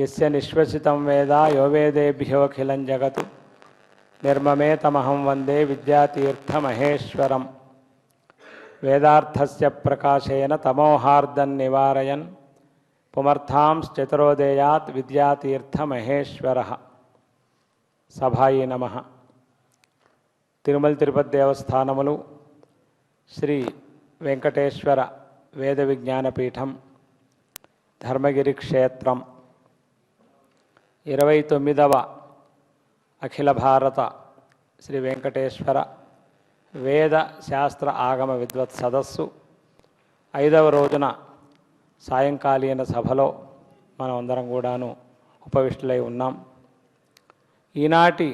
యస్య నిశ్వసితం వేద యో వేదేభ్యోఖిలం జగత్ నిర్మమేతమహం వందే విద్యాతీర్థమహేశ్వరం. వేదార్థస్య ప్రకాశేన తమోహార్దం నివారయన్ పుమర్థాంశ్చతురోదేయాత్ విద్యాతీర్థమహేశ్వరః. సభాయే నమః. తిరుమల తిరుపతి దేవస్థానములు శ్రీ వెంకటేశ్వర వేద విజ్ఞానపీఠం ధర్మగిరి క్షేత్రం 29వ అఖిల భారత శ్రీ వెంకటేశ్వర వేద శాస్త్ర ఆగమ విద్వత్ సదస్సు 5వ రోజున సాయంకాలీన సభలో మనం అందరం కూడాను ఉపవిష్టులై ఉన్నాం. ఈనాటి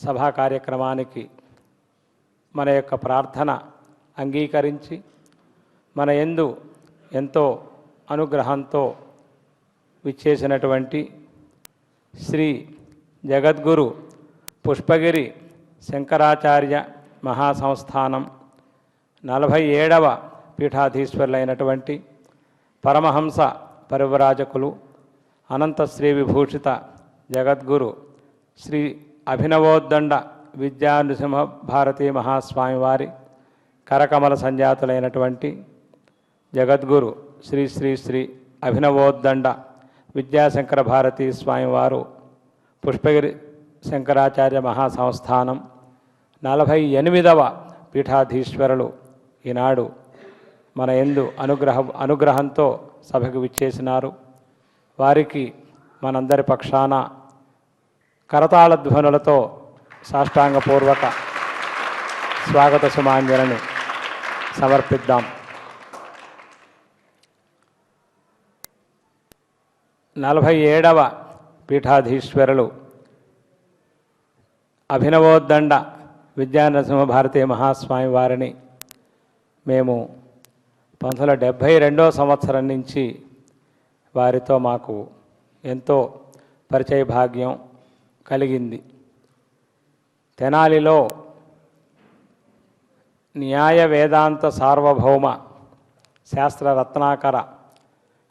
సభా కార్యక్రమానికి మన యొక్క ప్రార్థన అంగీకరించి మన యందు ఎంతో అనుగ్రహంతో విచ్చేసినటువంటి శ్రీ జగద్గురు పుష్పగిరి శంకరాచార్య మహాసంస్థానం 47వ పీఠాధీశ్వరులైనటువంటి పరమహంస పరివ్రాజకులు అనంత శ్రీ విభూషిత జగద్గురు శ్రీ అభినవోద్దండ విద్యానృసింహ భారతీ మహాస్వామి వారి కరకమల సంజాతులైనటువంటి జగద్గురు శ్రీ శ్రీ శ్రీ అభినవోద్దండ విద్యాశంకర భారతీ స్వామివారు పుష్పగిరి శంకరాచార్య మహాసంస్థానం 48వ పీఠాధీశ్వరులు ఈనాడు మన యందు అనుగ్రహంతో సభకు విచ్చేసినారు. వారికి మనందరి పక్షాన కరతాళ ధ్వనులతో సాష్టాంగపూర్వక స్వాగత సుమాంజలిని సమర్పిద్దాం. 47వ పీఠాధీశ్వరులు అభినవోద్దండ విద్యానరసింహ భారతీ మహాస్వామి వారిని మేము 1972వ సంవత్సరం నుంచి వారితో మాకు ఎంతో పరిచయ భాగ్యం కలిగింది. తెనాలిలో న్యాయ వేదాంత సార్వభౌమ శాస్త్ర రత్నాకర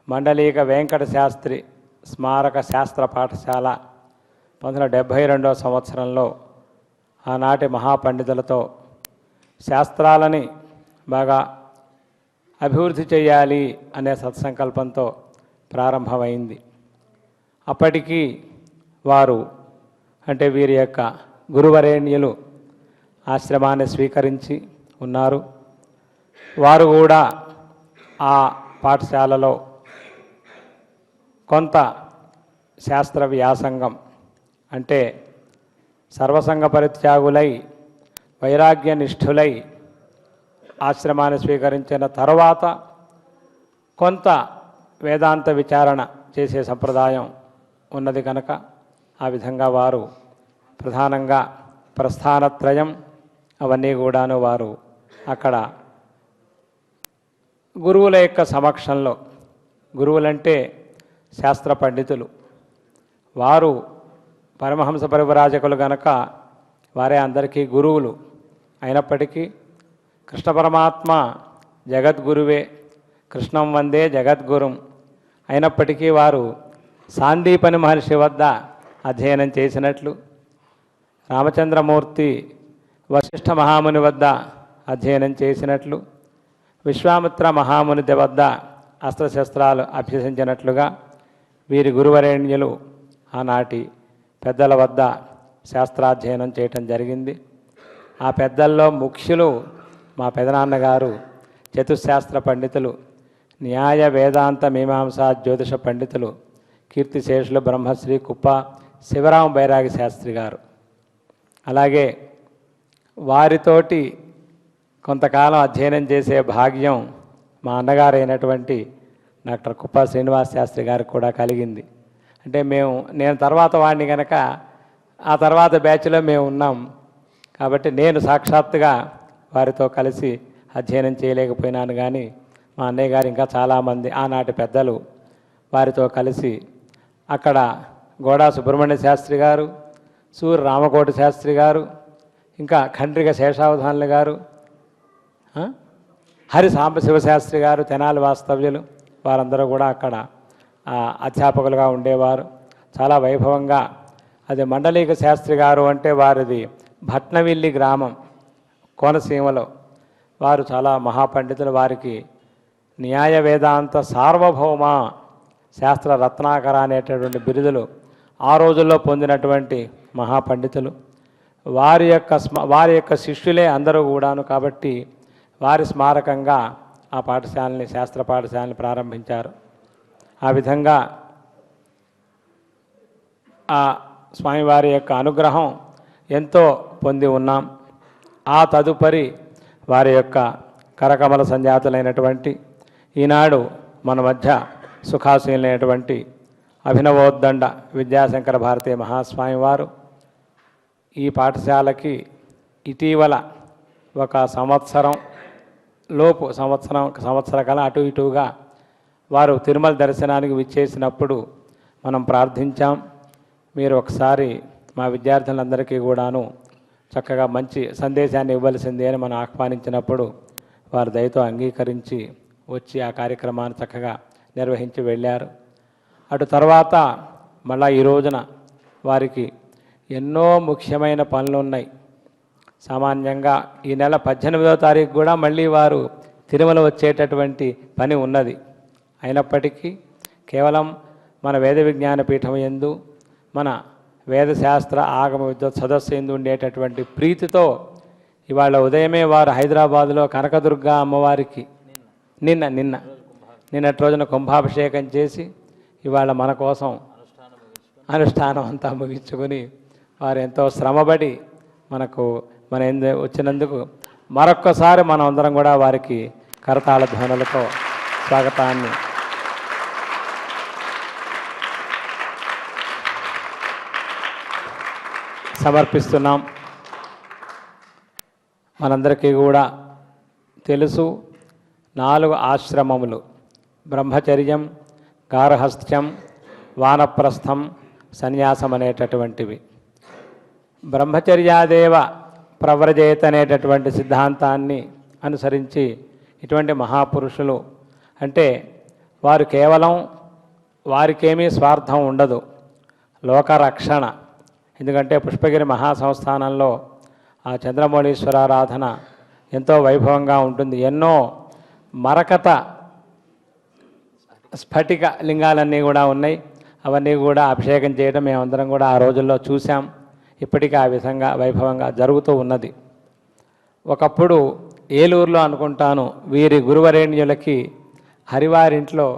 మండలీక వెంకట శాస్త్రి స్మారక శాస్త్ర పాఠశాల 1972వ సంవత్సరంలో ఆనాటి మహాపండితులతో శాస్త్రాలని బాగా అభివృద్ధి చేయాలి అనే సత్సంకల్పంతో ప్రారంభమైంది. అప్పటికి వారు అంటే వీరి యొక్క గురువరేణ్యులు ఆశ్రమాన్ని స్వీకరించి ఉన్నారు. వారు కూడా ఆ పాఠశాలలో కొంత శాస్త్ర వ్యాసంగం అంటే సర్వసంగ పరిత్యాగులై వైరాగ్యనిష్ఠులై ఆశ్రమాన్ని స్వీకరించిన తర్వాత కొంత వేదాంత విచారణ చేసే సంప్రదాయం ఉన్నది కనుక ఆ విధంగా వారు ప్రధానంగా ప్రస్థానత్రయం అవన్నీ కూడాను వారు అక్కడ గురువుల యొక్క సమక్షంలో, గురువులంటే శాస్త్ర పండితులు, వారు పరమహంస పరివ్రాజకులు గనక వారే అందరికీ గురువులు అయినప్పటికీ కృష్ణ పరమాత్మ జగద్గురువే, కృష్ణం వందే జగద్గురుం అయినప్పటికీ వారు సాందీపని మహర్షి వద్ద అధ్యయనం చేసినట్లు, రామచంద్రమూర్తి వశిష్ఠ మహాముని వద్ద అధ్యయనం చేసినట్లు, విశ్వామిత్ర మహాముని వద్ద అస్త్రశస్త్రాలు అభ్యసించినట్లుగా వీరి గురువరేణ్యులు ఆనాటి పెద్దల వద్ద శాస్త్రాధ్యయనం చేయటం జరిగింది. ఆ పెద్దల్లో ముఖ్యులు మా పెదనాన్నగారు చతుశాస్త్ర పండితులు, న్యాయ వేదాంత మీమాంసా జ్యోతిష పండితులు కీర్తిశేషులు బ్రహ్మశ్రీ కుప్ప శివరామ బైరాగి శాస్త్రి గారు. అలాగే వారితోటి కొంతకాలం అధ్యయనం చేసే భాగ్యం మా అన్నగారైనటువంటి డాక్టర్ కుప్ప శ్రీనివాస్ శాస్త్రి గారికి కూడా కలిగింది. అంటే నేను తర్వాత వాడిని కనుక ఆ తర్వాత బ్యాచ్లో మేము ఉన్నాం కాబట్టి నేను సాక్షాత్తుగా వారితో కలిసి అధ్యయనం చేయలేకపోయినాను. కానీ మా అన్నయ్య గారు ఇంకా చాలామంది ఆనాటి పెద్దలు వారితో కలిసి అక్కడ గోడా సుబ్రహ్మణ్య శాస్త్రి గారు, సూర్య రామకోటి శాస్త్రి గారు, ఇంకా ఖండ్రిక శేషావధానులు గారు, హరి సాంబశివశాస్త్రి గారు తెనాలి వాస్తవ్యులు వారందరూ కూడా అక్కడ అధ్యాపకులుగా ఉండేవారు. చాలా వైభవంగా, అది మండలీక శాస్త్రి గారు అంటే వారిది భట్నవిల్లి గ్రామం కోనసీమలో. వారు చాలా మహాపండితులు. వారికి న్యాయ వేదాంత సార్వభౌమ శాస్త్ర రత్నాకర అనేటటువంటి బిరుదులు ఆ రోజుల్లో పొందినటువంటి మహాపండితులు. వారి యొక్క శిష్యులే అందరూ కూడాను. కాబట్టి వారి స్మారకంగా ఆ పాఠశాలని, శాస్త్ర పాఠశాలని ప్రారంభించారు. ఆ విధంగా ఆ స్వామివారి యొక్క అనుగ్రహం ఎంతో పొంది ఉన్నాం. ఆ తదుపరి వారి యొక్క కరకమల సంజాతులైనటువంటి ఈనాడు మన మధ్య సుఖాసీనులైనటువంటి అభినవోద్దండ విద్యాశంకర భారతీ మహాస్వామి వారు ఈ పాఠశాలకి ఇటీవల ఒక సంవత్సర కాలం అటు ఇటుగా వారు తిరుమల దర్శనానికి విచ్చేసినప్పుడు మనం ప్రార్థించాం. మీరు ఒకసారి మా విద్యార్థులందరికీ కూడాను చక్కగా మంచి సందేశాన్ని ఇవ్వవలసింది అని మనం ఆహ్వానించినప్పుడు వారు దయతో అంగీకరించి వచ్చి ఆ కార్యక్రమాన్ని చక్కగా నిర్వహించి వెళ్ళారు. అటు తర్వాత మళ్ళా ఈ రోజున వారికి ఎన్నో ముఖ్యమైన పనులు ఉన్నాయి. సామాన్యంగా ఈ నెల 18వ తారీఖు కూడా మళ్ళీ వారు తిరుమల వచ్చేటటువంటి పని ఉన్నది. అయినప్పటికీ కేవలం మన వేద విజ్ఞాన పీఠం యందు, మన వేదశాస్త్ర ఆగమ విద్య సదస్సు ఎందు ఉండేటటువంటి ప్రీతితో ఇవాళ ఉదయమే వారు హైదరాబాదులో కనకదుర్గ అమ్మవారికి నిన్నటి రోజున కుంభాభిషేకం చేసి ఇవాళ మన కోసం అనుష్ఠానం అంతా ముగించుకొని వారు ఎంతో శ్రమపడి మన వచ్చినందుకు మరొక్కసారి మనం అందరం కూడా వారికి కరతాళ ధ్వనులతో స్వాగతాన్ని సమర్పిస్తున్నాం. మనందరికీ కూడా తెలుసు, 4 ఆశ్రమములు: బ్రహ్మచర్యం, గార్హస్థ్యం, వానప్రస్థం, సన్యాసం అనేటటువంటివి. బ్రహ్మచర్యాదేవ ప్రవ్రజేత అనేటటువంటి సిద్ధాంతాన్ని అనుసరించి ఇటువంటి మహాపురుషులు అంటే వారు కేవలం వారికేమీ స్వార్థం ఉండదు, లోకరక్షణ. ఎందుకంటే పుష్పగిరి మహాసంస్థానంలో ఆ చంద్రమౌళీశ్వరారాధన ఎంతో వైభవంగా ఉంటుంది. ఎన్నో మరకత స్ఫటిక లింగాలన్నీ కూడా ఉన్నాయి. అవన్నీ కూడా అభిషేకం చేయడం మేమందరం కూడా ఆ రోజుల్లో చూసాం. ఇప్పటికీ ఆ విధంగా వైభవంగా జరుగుతూ ఉన్నది. ఒకప్పుడు ఏలూరులో అనుకుంటాను వీరి గురువరేణ్యులకి హరివారింట్లో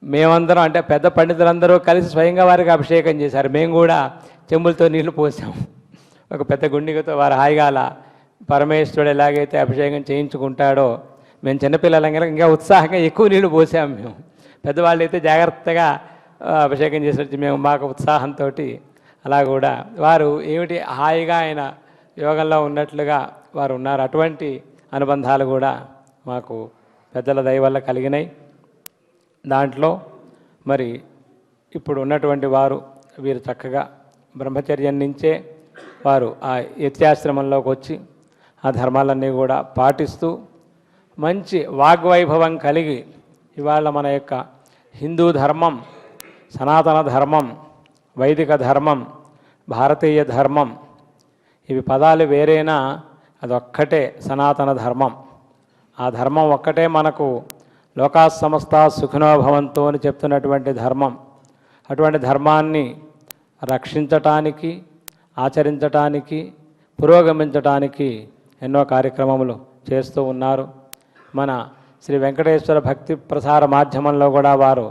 మేమందరం అంటే పెద్ద పండితులందరూ కలిసి స్వయంగా వారికి అభిషేకం చేశారు. మేము కూడా చెంబులతో నీళ్లు పోసాం. ఒక పెద్ద గుండిగతో వారు హాయిగా అలా పరమేశ్వరుడు ఎలాగైతే అభిషేకం చేయించుకుంటాడో మేము చిన్నపిల్లలంగా ఇంకా ఉత్సాహంగా ఎక్కువ నీళ్లు పోసాం. మేము పెద్దవాళ్ళు అయితే జాగ్రత్తగా అభిషేకం చేసి మేము మాకు ఉత్సాహంతో అలా కూడా వారు ఏమిటి హాయిగా ఆయన యోగంలో ఉన్నట్లుగా వారు ఉన్నారు. అటువంటి అనుబంధాలు కూడా మాకు పెద్దల దయ వల్ల కలిగినాయి. దాంట్లో మరి ఇప్పుడు ఉన్నటువంటి వారు వీరు చక్కగా బ్రహ్మచర్యం నుంచే వారు ఆ యత్యాశ్రమంలోకి వచ్చి ఆ ధర్మాలన్నీ కూడా పాటిస్తూ మంచి వాగ్వైభవం కలిగి ఇవాళ మన యొక్క హిందూ ధర్మం, సనాతన ధర్మం, వైదిక ధర్మం, భారతీయ ధర్మం, ఇవి పదాలు వేరేనా అదొక్కటే సనాతన ధర్మం. ఆ ధర్మం ఒక్కటే మనకు లోకా సమస్త సుఖినో భవంతు అని చెప్తున్నటువంటి ధర్మం. అటువంటి ధర్మాన్ని రక్షించటానికి, ఆచరించటానికి, పురోగమించటానికి ఎన్నో కార్యక్రమములు చేస్తూ ఉన్నారు. మన శ్రీ వెంకటేశ్వర భక్తి ప్రసార మాధ్యమంలో కూడా వారు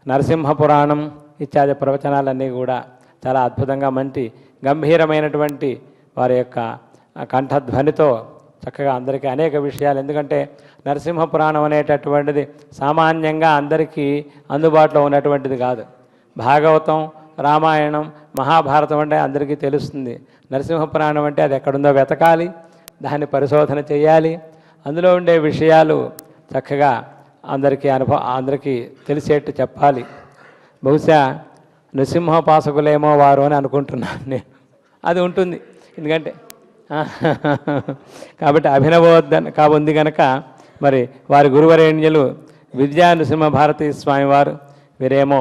నరసింహ పురాణం ఇత్యాది ప్రవచనాలన్నీ కూడా చాలా అద్భుతంగా మంచి గంభీరమైనటువంటి వారి యొక్క కంఠధ్వనితో చక్కగా అందరికీ అనేక విషయాలు. ఎందుకంటే నరసింహ పురాణం అనేటటువంటిది సామాన్యంగా అందరికీ అందుబాటులో ఉన్నటువంటిది కాదు. భాగవతం, రామాయణం, మహాభారతం అంటే అందరికీ తెలుస్తుంది. నరసింహ పురాణం అంటే అది ఎక్కడుందో వెతకాలి, దాన్ని పరిశోధన చేయాలి, అందులో ఉండే విషయాలు చక్కగా అందరికీ తెలిసేట్టు చెప్పాలి. బహుశా నృసింహోపాసకులేమో వారు అని అనుకుంటున్నాను నేను. అది ఉంటుంది ఎందుకంటే కాబట్టి అభినవోద్ధన ఉంది కనుక మరి వారి గురువరేణ్యులు విద్యా నృసింహ భారతీ స్వామివారు, వీరేమో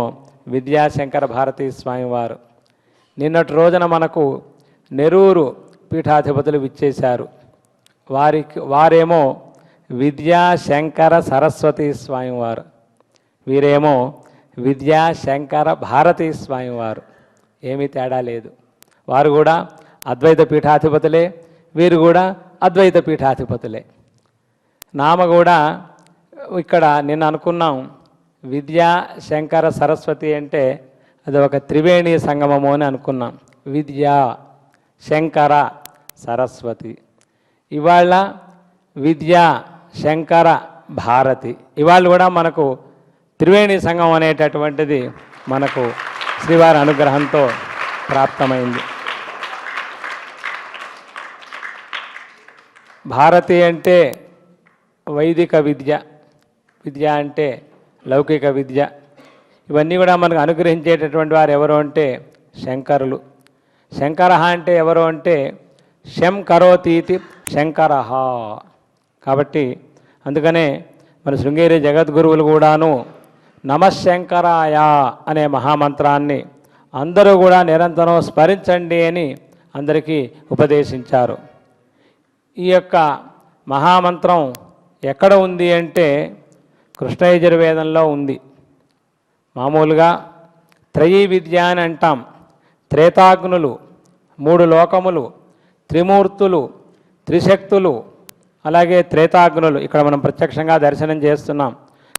విద్యాశంకర భారతీ స్వామివారు. నిన్నటి రోజున మనకు నెరూరు పీఠాధిపతులు విచ్చేశారు. వారేమో విద్యాశంకర సరస్వతీ స్వామివారు, వీరేమో విద్యాశంకర భారతీ స్వామివారు. ఏమీ తేడా లేదు. వారు కూడా అద్వైత పీఠాధిపతులే, వీరు కూడా అద్వైత పీఠాధిపతులే. నామ కూడా ఇక్కడ నిన్న అనుకున్నాం, విద్యా శంకర సరస్వతి అంటే అది ఒక త్రివేణి సంగమము అని అనుకున్నాం. విద్యా శంకర సరస్వతి, ఇవాళ విద్యా శంకర భారతి. ఇవాళ కూడా మనకు త్రివేణి సంగమం అనేటటువంటిది మనకు శ్రీవారి అనుగ్రహంతో ప్రాప్తమైంది. భారతి అంటే వైదిక విద్య, విద్య అంటే లౌకిక విద్య. ఇవన్నీ కూడా మనకు అనుగ్రహించేటటువంటి వారు ఎవరు అంటే శంకరులు. శంకర అంటే ఎవరు అంటే శం కరోతీతి శంకర. కాబట్టి అందుకనే మన శృంగేరి జగద్గురువులు కూడాను నమశంకరాయ అనే మహామంత్రాన్ని అందరూ కూడా నిరంతరం స్మరించండి అని అందరికీ ఉపదేశించారు. ఈ యొక్క మహామంత్రం ఎక్కడ ఉంది అంటే కృష్ణయజుర్వేదంలో ఉంది. మామూలుగా త్రయీ విద్య అని అంటాం. త్రేతాగ్నులు, 3 లోకములు, త్రిమూర్తులు, త్రిశక్తులు, అలాగే త్రేతాగ్నులు ఇక్కడ మనం ప్రత్యక్షంగా దర్శనం చేస్తున్నాం.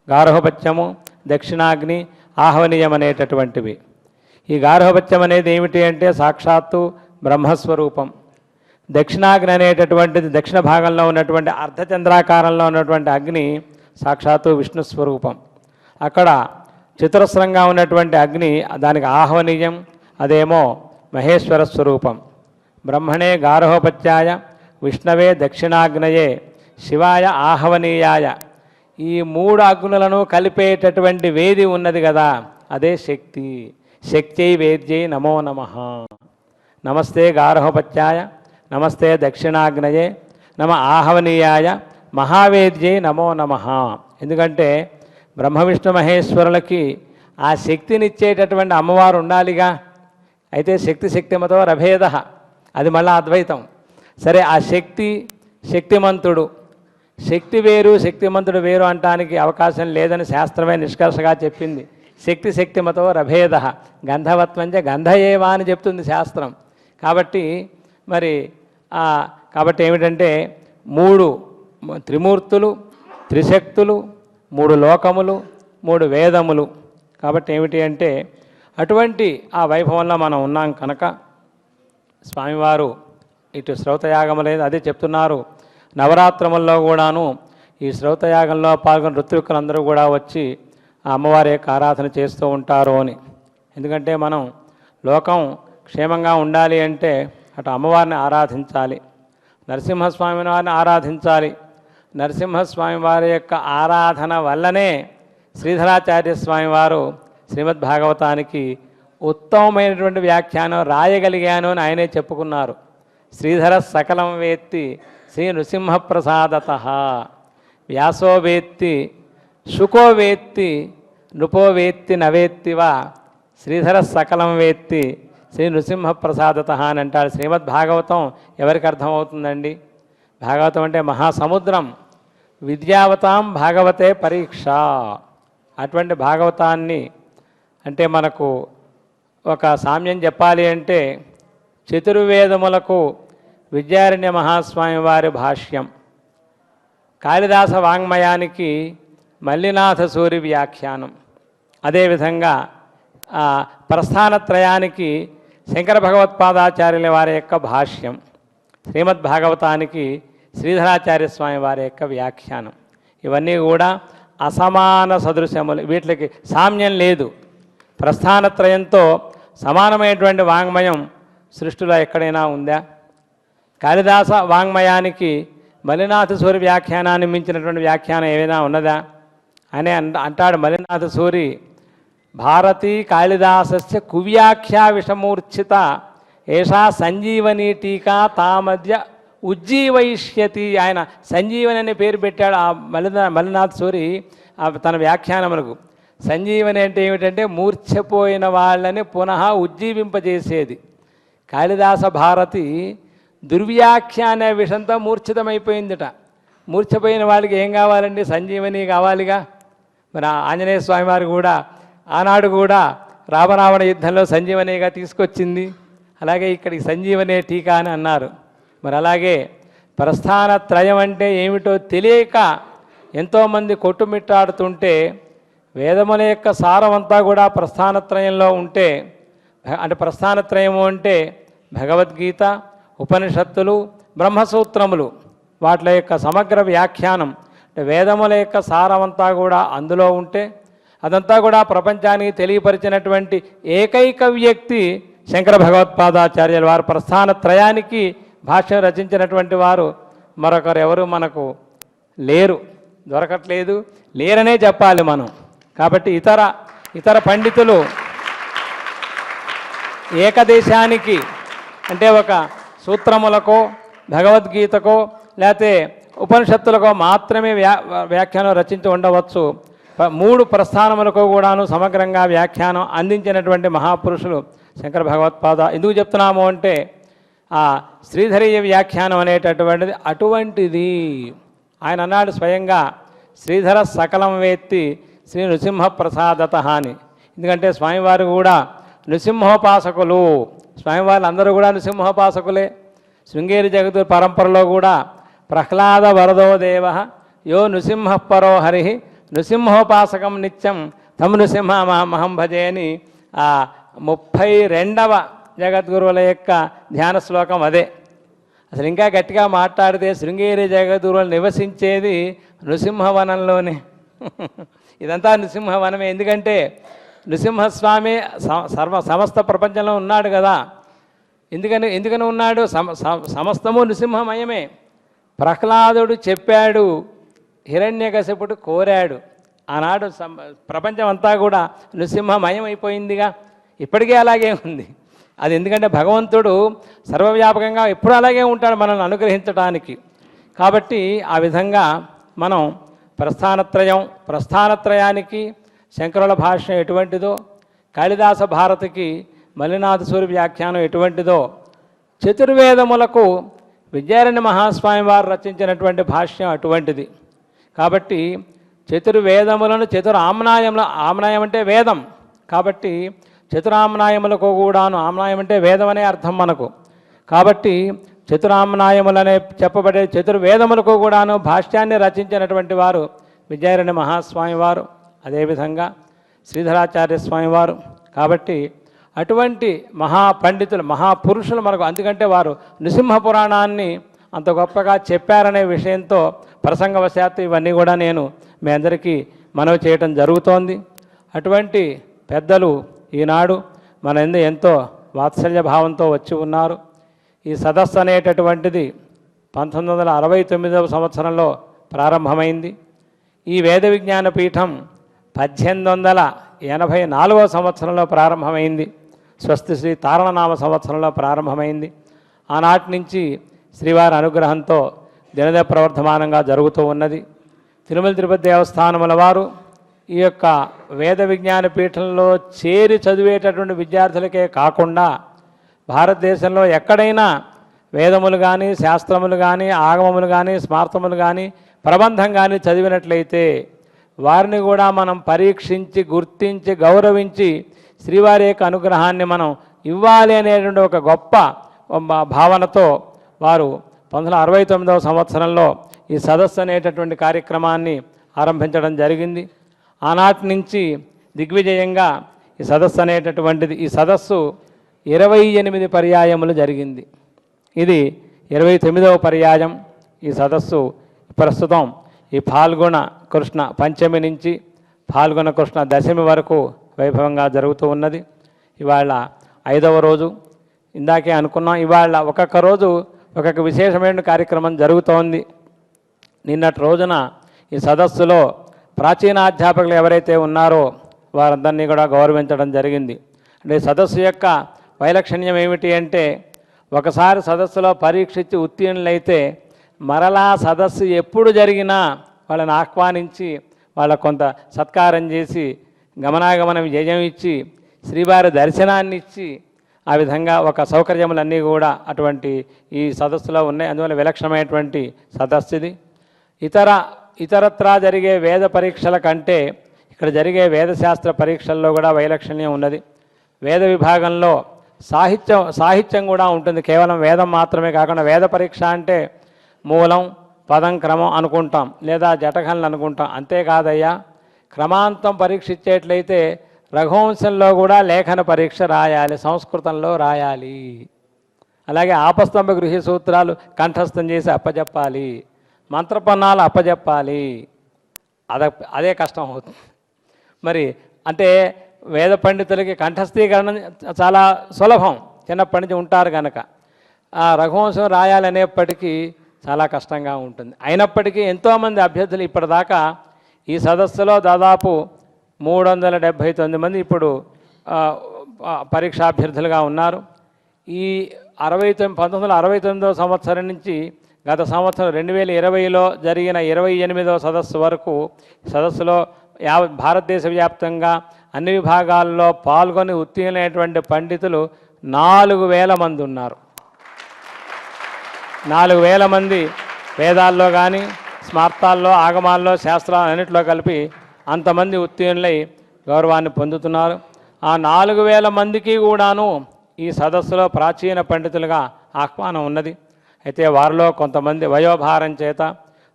గార్హపత్యము, దక్షిణాగ్ని, ఆహ్వనీయం అనేటటువంటివి. ఈ గార్హపత్యం అనేది ఏమిటి అంటే సాక్షాత్తు బ్రహ్మస్వరూపం. దక్షిణాగ్ని అనేటటువంటిది దక్షిణ భాగంలో ఉన్నటువంటి అర్ధచంద్రాకారంలో ఉన్నటువంటి అగ్ని సాక్షాత్తు విష్ణు స్వరూపం. అక్కడ చతురస్రంగా ఉన్నటువంటి అగ్ని దానికి ఆహ్వనీయం, అదేమో మహేశ్వర స్వరూపం. బ్రహ్మణే గార్హోపత్యాయ, విష్ణవే దక్షిణాగ్నయే, శివాయ ఆహ్వనీయాయ. ఈ 3 అగ్నులను కలిపేటటువంటి వేది ఉన్నది కదా, అదే శక్తి. శక్త్యై వేద్యై నమో నమః. నమస్తే గార్హోపత్యాయ, నమస్తే దక్షిణాగ్నయే, నమ ఆహ్వనీయాయ, మహావేద్యై నమో నమః. ఎందుకంటే బ్రహ్మ విష్ణు మహేశ్వరులకి ఆ శక్తినిచ్చేటటువంటి అమ్మవారు ఉండాలిగా. అయితే శక్తిమతో రభేద, అది మళ్ళా అద్వైతం. సరే, ఆ శక్తిమంతుడు, శక్తి వేరు శక్తిమంతుడు వేరు అంటానికి అవకాశం లేదని శాస్త్రమే నిష్కర్షగా చెప్పింది. శక్తిమతో రభేద, గంధవత్వంచ గంధయేవా అని చెప్తుంది శాస్త్రం. కాబట్టి కాబట్టి ఏమిటంటే 3 త్రిమూర్తులు, త్రిశక్తులు, 3 లోకములు, 3 వేదములు. కాబట్టి ఏమిటి అంటే అటువంటి ఆ వైభవంలో మనం ఉన్నాం కనుక స్వామివారు ఇటు శ్రౌతయాగం లేదు, అదే చెప్తున్నారు. నవరాత్రముల్లో కూడాను ఈ శ్రౌతయాగంలో పాల్గొన్న ఋత్విక్కులందరూ కూడా వచ్చి ఆ అమ్మవారి యొక్క ఆరాధన చేస్తూ ఉంటారు అని. ఎందుకంటే మనం లోకం క్షేమంగా ఉండాలి అంటే అటు అమ్మవారిని ఆరాధించాలి, నరసింహస్వామి వారిని ఆరాధించాలి. నరసింహస్వామి వారి యొక్క ఆరాధన వల్లనే శ్రీధరాచార్య స్వామి వారు శ్రీమద్భాగవతానికి ఉత్తమమైనటువంటి వ్యాఖ్యానం రాయగలిగాను అని ఆయనే చెప్పుకున్నారు. శ్రీధర సకలం వేత్తి శ్రీ నృసింహప్రసాదత, వ్యాసో వేత్తి శుకో వేత్తి నృపో వేత్తి నవేత్తివా, శ్రీధర సకలం వేత్తి శ్రీ నృసింహప్రసాదత అని అంటాడు. శ్రీమద్భాగవతం ఎవరికి అర్థమవుతుందండి? భాగవతం అంటే మహాసముద్రం. విద్యావతాం భాగవతే పరీక్ష. అటువంటి భాగవతాన్ని అంటే మనకు ఒక సామ్యం చెప్పాలి అంటే చతుర్వేదములకు విద్యారణ్య మహాస్వామి వారి భాష్యం, కాళిదాస వాంగ్మయానికి మల్లినాథ సూరి వ్యాఖ్యానం, అదేవిధంగా ప్రస్థానత్రయానికి శంకర భగవత్పాదాచార్యుల వారి యొక్క భాష్యం, శ్రీమద్భాగవతానికి శ్రీధరాచార్య స్వామి వారి యొక్క వ్యాఖ్యానం. ఇవన్నీ కూడా అసమాన సదృశ్యములు, వీటికి సామ్యం లేదు. ప్రస్థానత్రయంతో సమానమైనటువంటి వాంగ్మయం సృష్టిలో ఎక్కడైనా ఉందా? కాళిదాస వాంగ్మయానికి మల్లినాథ సూరి వ్యాఖ్యానాన్ని మించినటువంటి వ్యాఖ్యానం ఏదైనా ఉన్నదా అని అంటాడు మల్లినాథ సూరి. భారతీ కాళిదాసస్య కువ్యాఖ్యా విషమూర్ఛిత ఏషా సంజీవని టీకా తామధ్య ఉజ్జీవయిష్యతి. ఆయన సంజీవని అనే పేరు పెట్టాడు ఆ మల్లినాథ సూరి తన వ్యాఖ్యానములకు. సంజీవని అంటే ఏమిటంటే మూర్ఛపోయిన వాళ్ళని పునః ఉజ్జీవింపజేసేది. కాళిదాస భారతి దుర్వ్యాఖ్య అనే విషయంతో మూర్ఛితమైపోయిందిట. మూర్ఛపోయిన వాళ్ళకి ఏం కావాలండి? సంజీవని కావాలిగా. మరి ఆంజనేయ స్వామి వారు కూడా ఆనాడు కూడా రామరావణ యుద్ధంలో సంజీవనిగా తీసుకొచ్చింది. అలాగే ఇక్కడికి సంజీవనే టీకా అని అన్నారు. మరి అలాగే ప్రస్థానత్రయం అంటే ఏమిటో తెలియక ఎంతోమంది కొట్టుమిట్టాడుతుంటే వేదముల యొక్క సారం అంతా కూడా ప్రస్థానత్రయంలో ఉంటే, అంటే ప్రస్థానత్రయము అంటే భగవద్గీత, ఉపనిషత్తులు, బ్రహ్మసూత్రములు, వాటి యొక్క సమగ్ర వ్యాఖ్యానం, అంటే వేదముల యొక్క సారమంతా కూడా అందులో ఉంటే అదంతా కూడా ప్రపంచానికి తెలియపరిచినటువంటి ఏకైక వ్యక్తి శంకర భగవత్పాదాచార్యులు వారు. ప్రస్థానత్రయానికి భాష్యం రచించినటువంటి వారు మరొకరు ఎవరు మనకు లేరు, దొరకట్లేదు, లేరనే చెప్పాలి మనం. కాబట్టి ఇతర పండితులు ఏకదేశానికి అంటే ఒక సూత్రములకో భగవద్గీతకో లేకపోతే ఉపనిషత్తులకో మాత్రమే వ్యాఖ్యానం రచించి ఉండవచ్చు. 3 ప్రస్థానములకు కూడాను సమగ్రంగా వ్యాఖ్యానం అందించినటువంటి మహాపురుషులు శంకర భగవత్పాద. ఎందుకు చెప్తున్నాము అంటే ఆ శ్రీధరీయ వ్యాఖ్యానం అనేటటువంటిది అటువంటిది. ఆయన అన్నాడు స్వయంగా, శ్రీధర సకలం వేత్తి శ్రీ నృసింహ ప్రసాదత అని. ఎందుకంటే స్వామివారు కూడా నృసింహోపాసకులు. స్వామివారు అందరూ కూడా నృసింహోపాసకులే. శృంగేరి జగత్ పరంపరలో కూడా ప్రహ్లాద వరదో దేవ యో నృసింహ పరో హరి నృసింహోపాసకం నిత్యం తమ్ నృసింహ మహం భజే అని ఆ 32వ జగద్గురువుల యొక్క ధ్యాన శ్లోకం అదే. అసలు ఇంకా గట్టిగా మాట్లాడితే శృంగేరి జగద్గురువులు నివసించేది నృసింహవనంలోనే. ఇదంతా నృసింహవనమే. ఎందుకంటే నృసింహస్వామి సమస్త ప్రపంచంలో ఉన్నాడు కదా. ఎందుకని ఉన్నాడు? సమస్తము నృసింహమయమే. ప్రహ్లాదుడు చెప్పాడు, హిరణ్యకశిపుడు కోరాడు. ఆనాడు ప్రపంచం అంతా కూడా నృసింహమయం అయిపోయిందిగా. ఇప్పటికే అలాగే ఉంది. అది ఎందుకంటే భగవంతుడు సర్వవ్యాపకంగా ఎప్పుడు అలాగే ఉంటాడు మనల్ని అనుగ్రహించడానికి. కాబట్టి ఆ విధంగా మనం ప్రస్థానత్రయానికి శంకరుల భాష్యం ఎటువంటిదో, కాళిదాస భారతికి మల్లినాథ సూరి వ్యాఖ్యానం ఎటువంటిదో, చతుర్వేదములకు విద్యారణ్య మహాస్వామి వారు రచించినటువంటి భాష్యం అటువంటిది. కాబట్టి చతుర్వేదములను ఆమ్నాయం అంటే వేదం. కాబట్టి చతురామ్నాయములకు కూడాను, ఆమ్నాయం అంటే వేదం అనే అర్థం మనకు. కాబట్టి చతురామ్నాయములనే చెప్పబడే చతుర్వేదములకు కూడాను భాష్యాన్ని రచించినటువంటి వారు విద్యారణ్య మహాస్వామి వారు, అదేవిధంగా శ్రీధరాచార్య స్వామి వారు. కాబట్టి అటువంటి మహాపండితులు మహాపురుషులు మనకు, అందుకంటే వారు నృసింహ పురాణాన్ని అంత గొప్పగా చెప్పారనే విషయంతో ప్రసంగవశాత్తు ఇవన్నీ కూడా నేను మీ అందరికీ మనవి చేయటం జరుగుతోంది. అటువంటి పెద్దలు ఈనాడు మన ఎంతో వాత్సల్య భావంతో వచ్చి ఉన్నారు. ఈ సదస్సు అనేటటువంటిది 1969వ సంవత్సరంలో ప్రారంభమైంది. ఈ వేద విజ్ఞాన పీఠం 1884వ సంవత్సరంలో ప్రారంభమైంది. స్వస్తి శ్రీ తారణనామ సంవత్సరంలో ప్రారంభమైంది. ఆనాటి నుంచి శ్రీవారి అనుగ్రహంతో దినద ప్రవర్ధమానంగా జరుగుతూ ఉన్నది. తిరుమల తిరుపతి దేవస్థానముల వారు ఈ యొక్క వేద విజ్ఞాన పీఠంలో చేరి చదివేటటువంటి విద్యార్థులకే కాకుండా భారతదేశంలో ఎక్కడైనా వేదములు కానీ, శాస్త్రములు కానీ, ఆగమములు కానీ, స్మార్థములు కానీ, ప్రబంధం కానీ చదివినట్లయితే వారిని కూడా మనం పరీక్షించి, గుర్తించి, గౌరవించి శ్రీవారి యొక్క అనుగ్రహాన్ని మనం ఇవ్వాలి అనేటువంటి ఒక గొప్ప భావనతో వారు 1969వ సంవత్సరంలో ఈ సదస్సు అనేటటువంటి కార్యక్రమాన్ని ఆరంభించడం జరిగింది. ఆనాటి నుంచి దిగ్విజయంగా ఈ సదస్సు అనేటటువంటిది, ఈ సదస్సు 28 పర్యాయములు జరిగింది. ఇది 29వ పర్యాయం. ఈ సదస్సు ప్రస్తుతం ఈ ఫాల్గుణ కృష్ణ పంచమి నుంచి ఫాల్గుణ కృష్ణ దశమి వరకు వైభవంగా జరుగుతూ ఉన్నది. ఇవాళ 5వ రోజు. ఇందాకే అనుకున్నాం, ఇవాళ ఒక్కొక్క రోజు ఒక్కొక్క విశేషమైన కార్యక్రమం జరుగుతోంది. నిన్నటి రోజున ఈ సదస్సులో ప్రాచీన అధ్యాపకులు ఎవరైతే ఉన్నారో వారందరినీ కూడా గౌరవించడం జరిగింది. అంటే సదస్సు యొక్క వైలక్షణ్యం ఏమిటి అంటే, ఒకసారి సదస్సులో పరీక్షించి ఉత్తీర్ణులైతే మరలా సదస్సు ఎప్పుడు జరిగినా వాళ్ళని ఆహ్వానించి వాళ్ళకు కొంత సత్కారం చేసి గమనాగమన వ్యయం ఇచ్చి శ్రీవారి దర్శనాన్ని ఇచ్చి ఆ విధంగా ఒక సౌకర్యములన్నీ కూడా అటువంటి ఈ సదస్సులో ఉన్నాయి. అందువల్ల విలక్షణమైనటువంటి సదస్సు ఇది. ఇతరత్రా జరిగే వేద పరీక్షల కంటే ఇక్కడ జరిగే వేదశాస్త్ర పరీక్షల్లో కూడా వైలక్షణ్యం ఉన్నది. వేద విభాగంలో సాహిత్యం కూడా ఉంటుంది. కేవలం వేదం మాత్రమే కాకుండా వేద పరీక్ష అంటే మూలం పదం క్రమం అనుకుంటాం, లేదా జటకన్లు అనుకుంటాం. అంతేకాదయ్యా, క్రమాంతం పరీక్ష ఇచ్చేట్లయితే రఘువంశంలో కూడా లేఖన పరీక్ష రాయాలి, సంస్కృతంలో రాయాలి. అలాగే ఆపస్తంభ గృహ్య సూత్రాలు కంఠస్థం చేసి అప్పచెప్పాలి, మంత్రపన్నాలు అప్పచెప్పాలి. అదే కష్టం అవుతుంది. మరి అంటే వేద పండితులకి కంఠస్థీకరణ చాలా సులభం, చిన్నప్పటి నుంచి ఉంటారు కనుక. ఆ రఘువంశం రాయాలనేప్పటికీ చాలా కష్టంగా ఉంటుంది. అయినప్పటికీ ఎంతోమంది అభ్యర్థులు ఇప్పటిదాకా ఈ సదస్సులో దాదాపు 379 మంది ఇప్పుడు పరీక్షాభ్యర్థులుగా ఉన్నారు. ఈ 1969వ సంవత్సరం నుంచి గత సంవత్సరం 2020లో జరిగిన 28వ సదస్సు వరకు సదస్సులో భారతదేశ వ్యాప్తంగా అన్ని విభాగాల్లో పాల్గొని ఉత్తీర్ణమైనటువంటి పండితులు 4000 మంది ఉన్నారు. 4000 మంది వేదాల్లో కానీ స్మార్తాల్లో ఆగమాల్లో శాస్త్రాలు అన్నింటిలో కలిపి అంతమంది ఉత్తీర్ణులై గౌరవాన్ని పొందుతున్నారు. ఆ 4000 మందికి కూడాను ఈ సదస్సులో ప్రాచీన పండితులుగా ఆహ్వానం ఉన్నది. అయితే వారిలో కొంతమంది వయోభారం చేత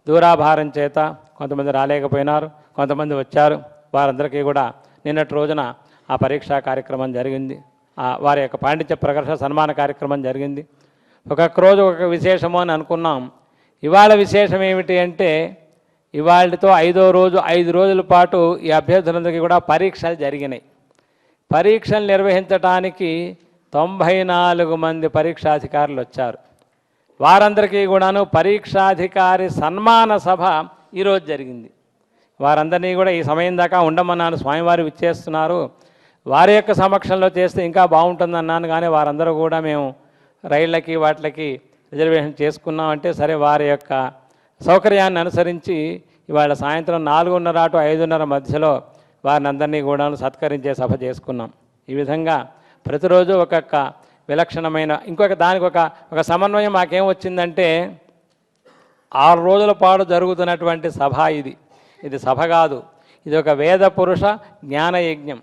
దూరాభారం చేత కొంతమంది రాలేకపోయినారు, కొంతమంది వచ్చారు. వారందరికీ కూడా నిన్నటి రోజున ఆ పరీక్షా కార్యక్రమం జరిగింది. వారి యొక్క పాండిత్య ప్రదర్శన సన్మాన కార్యక్రమం జరిగింది. ఒక్కొక్క రోజు ఒక విశేషము అని అనుకున్నాం. ఇవాళ విశేషం ఏమిటి అంటే, ఇవాళతో 5వ రోజు 5 రోజుల పాటు ఈ అభ్యర్థులందరికీ కూడా పరీక్షలు జరిగినాయి. పరీక్షలు నిర్వహించడానికి 94 మంది పరీక్షాధికారులు వచ్చారు. వారందరికీ కూడాను పరీక్షాధికారి సన్మాన సభ ఈరోజు జరిగింది. వారందరినీ కూడా ఈ సమయం దాకా ఉండమన్నాను, స్వామివారు విచ్చేస్తున్నారు, వారి యొక్క సమక్షంలో చేస్తే ఇంకా బాగుంటుందన్నాను. కానీ వారందరూ కూడా మేము రైళ్ళకి వాటికి రిజర్వేషన్ చేసుకున్నామంటే సరే వారి యొక్క సౌకర్యాన్ని అనుసరించి ఇవాళ సాయంత్రం 4:30 to 5:30 మధ్యలో వారిని అందరినీ కూడా సత్కరించే సభ చేసుకున్నాం. ఈ విధంగా ప్రతిరోజు ఒక్కొక్క విలక్షణమైన ఇంకొక దానికి ఒక సమన్వయం మాకేం వచ్చిందంటే, 6 రోజుల పాటు జరుగుతున్నటువంటి సభ ఇది సభ కాదు, ఇది ఒక వేద పురుష జ్ఞానయజ్ఞం,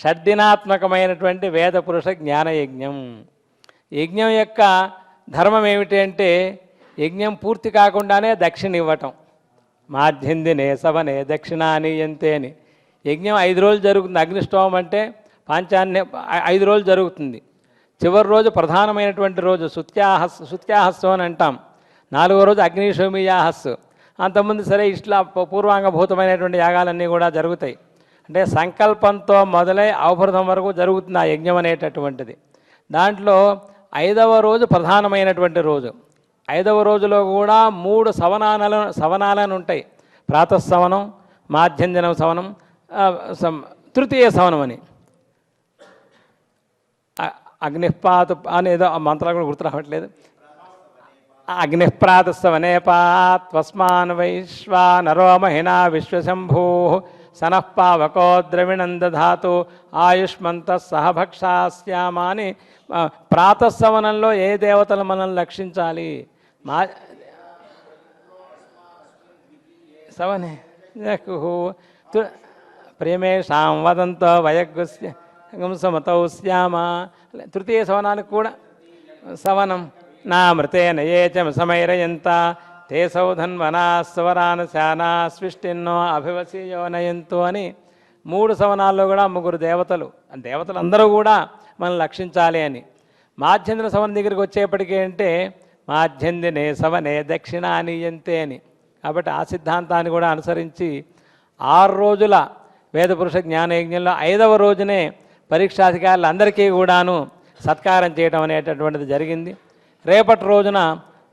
షడ్దినాత్మకమైనటువంటి వేద పురుష జ్ఞానయజ్ఞం. యజ్ఞం యొక్క ధర్మం ఏమిటి అంటే, యజ్ఞం పూర్తి కాకుండానే దక్షిణ ఇవ్వటం. మాధ్యందినే సవనే దక్షిణానీయంతే అని. యజ్ఞం 5 రోజులు జరుగుతుంది. అగ్నిష్టోమం అంటే పాంచాన్య 5 రోజులు జరుగుతుంది. చివరి రోజు ప్రధానమైనటువంటి రోజు సుత్యాహస్సు అని అంటాం. 4వ రోజు అగ్నిశోమియాహస్సు. అంతకుముందు సరే ఇట్లా పూర్వాంగభూతమైనటువంటి యాగాలన్నీ కూడా జరుగుతాయి. అంటే సంకల్పంతో మొదలై అవభృతం వరకు జరుగుతుంది ఆ యజ్ఞం అనేటటువంటిది. దాంట్లో 5వ రోజు ప్రధానమైనటువంటి రోజు. 5వ రోజులో కూడా 3 సవనాలను ఉంటాయి. ప్రాతఃసవనం, మాధ్యంజనం సవనం, తృతీయ సవనం అని. అగ్నిపాతు అనేదో ఆ మంత్రాలు కూడా గుర్తు రావట్లేదు. అగ్నిప్రాతస్సవనేపాత్వస్మాన్ వైశ్వానరో మహినా విశ్వశంభూ సనఃపావకో ద్రవిణం దధాతు ఆయుష్మంత సహభక్షాస్యామ అని ప్రాతఃసవనంలో ఏ దేవతలు మనల్ని రక్షించాలి? మా సవనే ప్రేమేషాం వదంతో వయగ్గుస్య సమతౌ శ్యామ. తృతీయ సవనానికి కూడా సవనం నా మృతేన ఏచం సమైరయంత తే సౌధన్వనా స్వరాన శానా సృష్టిన్నో అభివసీయో నయంతు అని 3 సవనాల్లో కూడా 3 దేవతలు అందరూ కూడా మనం రక్షించాలి అని. మాధ్యంద్ర సవనం దగ్గరికి వచ్చేప్పటికీ అంటే మాధ్యందినే సవనే దక్షిణానీయంతే అని. కాబట్టి ఆ సిద్ధాంతాన్ని కూడా అనుసరించి 6 రోజుల వేదపురుష జ్ఞానయజ్ఞంలో 5వ రోజునే పరీక్షాధికారులు అందరికీ కూడాను సత్కారం చేయడం అనేటటువంటిది జరిగింది. రేపటి రోజున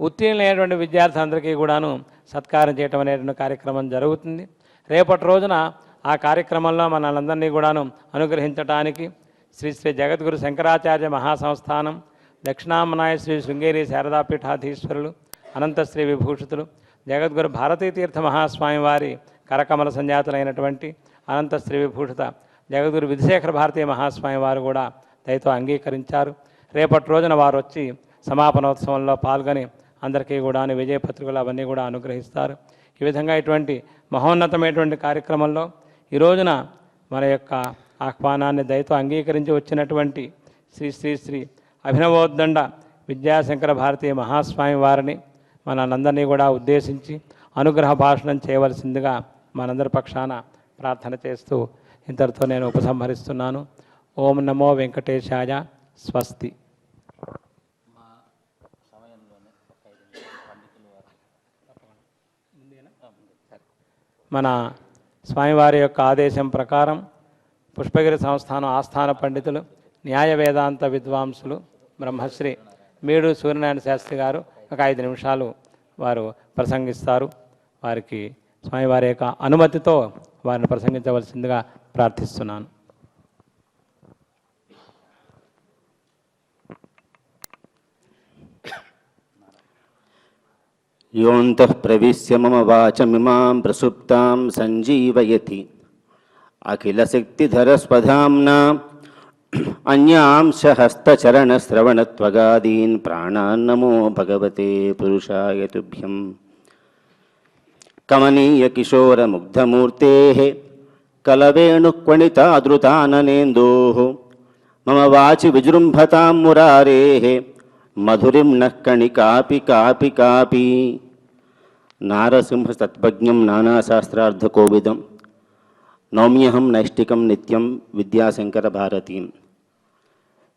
ఉత్తీర్ణులైనటువంటి విద్యార్థులందరికీ కూడాను సత్కారం చేయడం అనేటువంటి కార్యక్రమం జరుగుతుంది. రేపటి రోజున ఆ కార్యక్రమంలో మనల్ని కూడాను అనుగ్రహించడానికి శ్రీ శ్రీ జగద్గురు శంకరాచార్య మహాసంస్థానం, దక్షిణామనాయ శ్రీ శృంగేరి శారదాపీఠాధీశ్వరులు, అనంత శ్రీ విభూషితులు జగద్గురు భారతీతీర్థ మహాస్వామి వారి కరకమల సంజాతులైనటువంటి అనంత శ్రీ విభూషిత జగద్గురు విధుశేఖర భారతీయ మహాస్వామి వారు కూడా దయతో అంగీకరించారు. రేపటి రోజున వారు వచ్చి సమాపనోత్సవంలో పాల్గొని అందరికీ కూడా విజయ పత్రికలు అవన్నీ కూడా అనుగ్రహిస్తారు. ఈ విధంగా ఇటువంటి మహోన్నతమైనటువంటి కార్యక్రమంలో ఈ రోజున మన యొక్క ఆహ్వానాన్ని దయతో అంగీకరించి వచ్చినటువంటి శ్రీ శ్రీ శ్రీ అభినవోద్దండ విద్యాశంకర భారతీయ మహాస్వామి వారిని మనందరినీ కూడా ఉద్దేశించి అనుగ్రహ భాషణం చేయవలసిందిగా మనందరి పక్షాన ప్రార్థన చేస్తూ ఇంతటితో నేను ఉపసంహరిస్తున్నాను. ఓం నమో వెంకటేశాయ. స్వస్తి. మన స్వామివారి యొక్క ఆదేశం ప్రకారం పుష్పగిరి సంస్థానం ఆస్థాన పండితులు, న్యాయ వేదాంత విద్వాంసులు బ్రహ్మశ్రీ మీడు సూర్యనారాయణ శాస్త్రి గారు ఒక 5 నిమిషాలు వారు ప్రసంగిస్తారు. వారికి స్వామివారి యొక్క అనుమతితో వారిని ప్రసంగించవలసిందిగా ప్రార్థిస్తున్నాను. యోంతః ప్రవిశ్య మమ వాచమిమాం ప్రసుప్తాం సంజీవయతి అఖిలశక్తిధరస్వధామ్నా అన్యాంశ హస్తచరణశ్రవణత్వగాదీన్ ప్రాణాన్నమో భగవతే పురుషాయ తుభ్యం. కమనీయ కిశోరముగ్ధమూర్తేః కలవేణుక్వణితాదృతాననేందోః మమ వాచి విజృంభతాం మురారేః మధురిం నః కణికాపి కాపి కాపి. నారసింహ తత్వజ్ఞం నానాశాస్త్రార్థకోవిదం నౌమ్యహం నైష్టికం నిత్యం విద్యాశంకర భారతీం.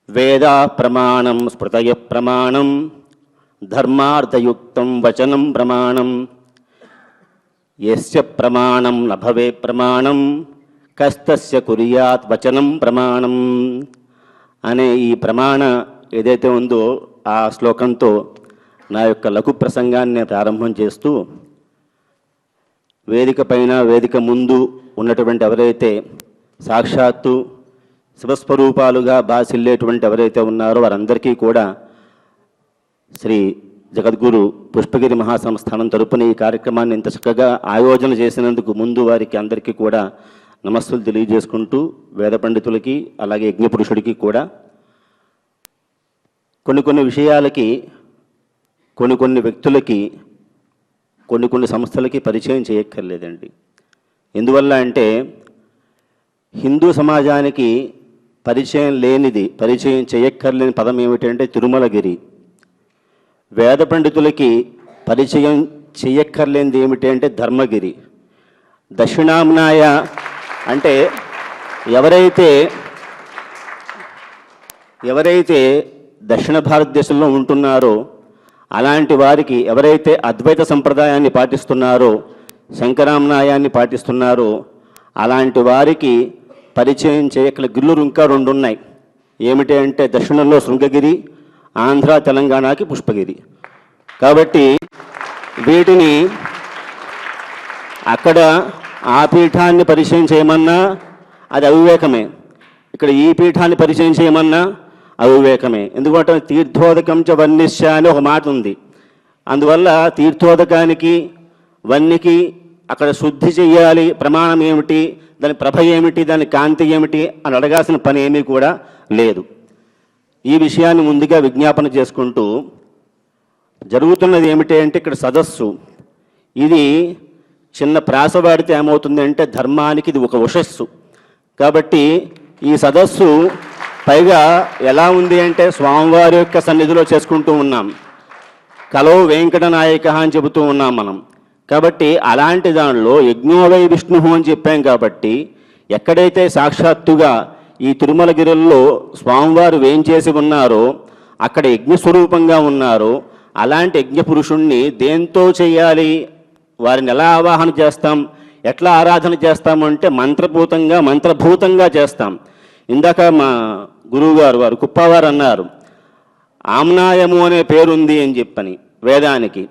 వేదా ప్రమాణం స్మృతయ ప్రమాణం ధర్మార్థయుక్తం వచనం ప్రమాణం యస్య ప్రమాణం న భవే ప్రమాణం కస్తస్య కుర్యాత్ వచనం ప్రమాణం అనే ఈ ప్రమాణ ఏదైతే ఉందో ఆ శ్లోకంతో నా యొక్క లఘు ప్రసంగాన్ని ప్రారంభం చేస్తూ, వేదిక పైన వేదిక ముందు ఉన్నటువంటి ఎవరైతే సాక్షాత్తు శివస్వరూపాలుగా బాసిల్లేటువంటి ఎవరైతే ఉన్నారో వారందరికీ కూడా శ్రీ జగద్గురు పుష్పగిరి మహాసంస్థానం తరపున ఈ కార్యక్రమాన్ని ఇంత చక్కగా ఆయోజన చేసినందుకు ముందు వారికి అందరికీ కూడా నమస్సులు తెలియజేసుకుంటూ, వేద పండితులకి అలాగే యజ్ఞపురుషుడికి కూడా కొన్ని విషయాలకి కొన్ని వ్యక్తులకి కొన్ని సంస్థలకి పరిచయం చేయక్కర్లేదండి. ఎందువల్ల అంటే హిందూ సమాజానికి పరిచయం చేయక్కర్లేని పదం ఏమిటంటే తిరుమలగిరి. వేద పండితులకి పరిచయం చేయక్కర్లేనిది ఏమిటి అంటే ధర్మగిరి. దక్షిణామ్నాయ అంటే ఎవరైతే దక్షిణ భారతదేశంలో ఉంటున్నారో అలాంటి వారికి, ఎవరైతే అద్వైత సంప్రదాయాన్ని పాటిస్తున్నారో, శంకరామ్నాయాన్ని పాటిస్తున్నారో అలాంటి వారికి పరిచయం చేయగల గిల్లులు ఇంకా 2 ఉన్నాయి. ఏమిటి అంటే దక్షిణంలో శృంగగిరి, ఆంధ్ర తెలంగాణకి పుష్పగిరి. కాబట్టి వీటిని అక్కడ ఆ పీఠాన్ని పరిచయం చేయమన్నా అది అవివేకమే, ఇక్కడ ఈ పీఠాన్ని పరిచయం చేయమన్నా అవివేకమే. ఎందుకంటే తీర్థోదకం చ వన్నిశ్చ అని ఒక మాట ఉంది. అందువల్ల తీర్థోదకానికి వన్నికి అక్కడ శుద్ధి చెయ్యాలి, ప్రమాణం ఏమిటి, దాని ప్రభ ఏమిటి, దాని కాంతి ఏమిటి అని అడగాల్సిన పని ఏమీ కూడా లేదు. ఈ విషయాన్ని ముందుగా విజ్ఞాపన చేసుకుంటూ, జరుగుతున్నది ఏమిటి అంటే ఇక్కడ సదస్సు, ఇది చిన్న ప్రాస వాడితే ఏమవుతుంది అంటే ధర్మానికి ఇది ఒక ఉషస్సు. కాబట్టి ఈ సదస్సు పైగా ఎలా ఉంది అంటే స్వామివారి యొక్క సన్నిధిలో చేసుకుంటూ ఉన్నాం. కలో వెంకటనాయక అని చెబుతూ ఉన్నాం మనం. కాబట్టి అలాంటి దానిలో యజ్ఞోవై విష్ణు అని చెప్పాం. కాబట్టి ఎక్కడైతే సాక్షాత్తుగా ఈ తిరుమలగిరిలో స్వామివారు వేంచేసి ఉన్నారో, అక్కడ యజ్ఞస్వరూపంగా ఉన్నారో, అలాంటి యజ్ఞ పురుషుణ్ణి దేంతో చేయాలి, వారిని ఎలా ఆవాహన చేస్తాం, ఎట్లా ఆరాధన చేస్తామంటే మంత్రభూతంగా చేస్తాం. ఇందాక మా గురువుగారు వారు కుప్పవారు అన్నారు, ఆమ్నాయము అనే పేరుంది అని చెప్పని వేదానికి.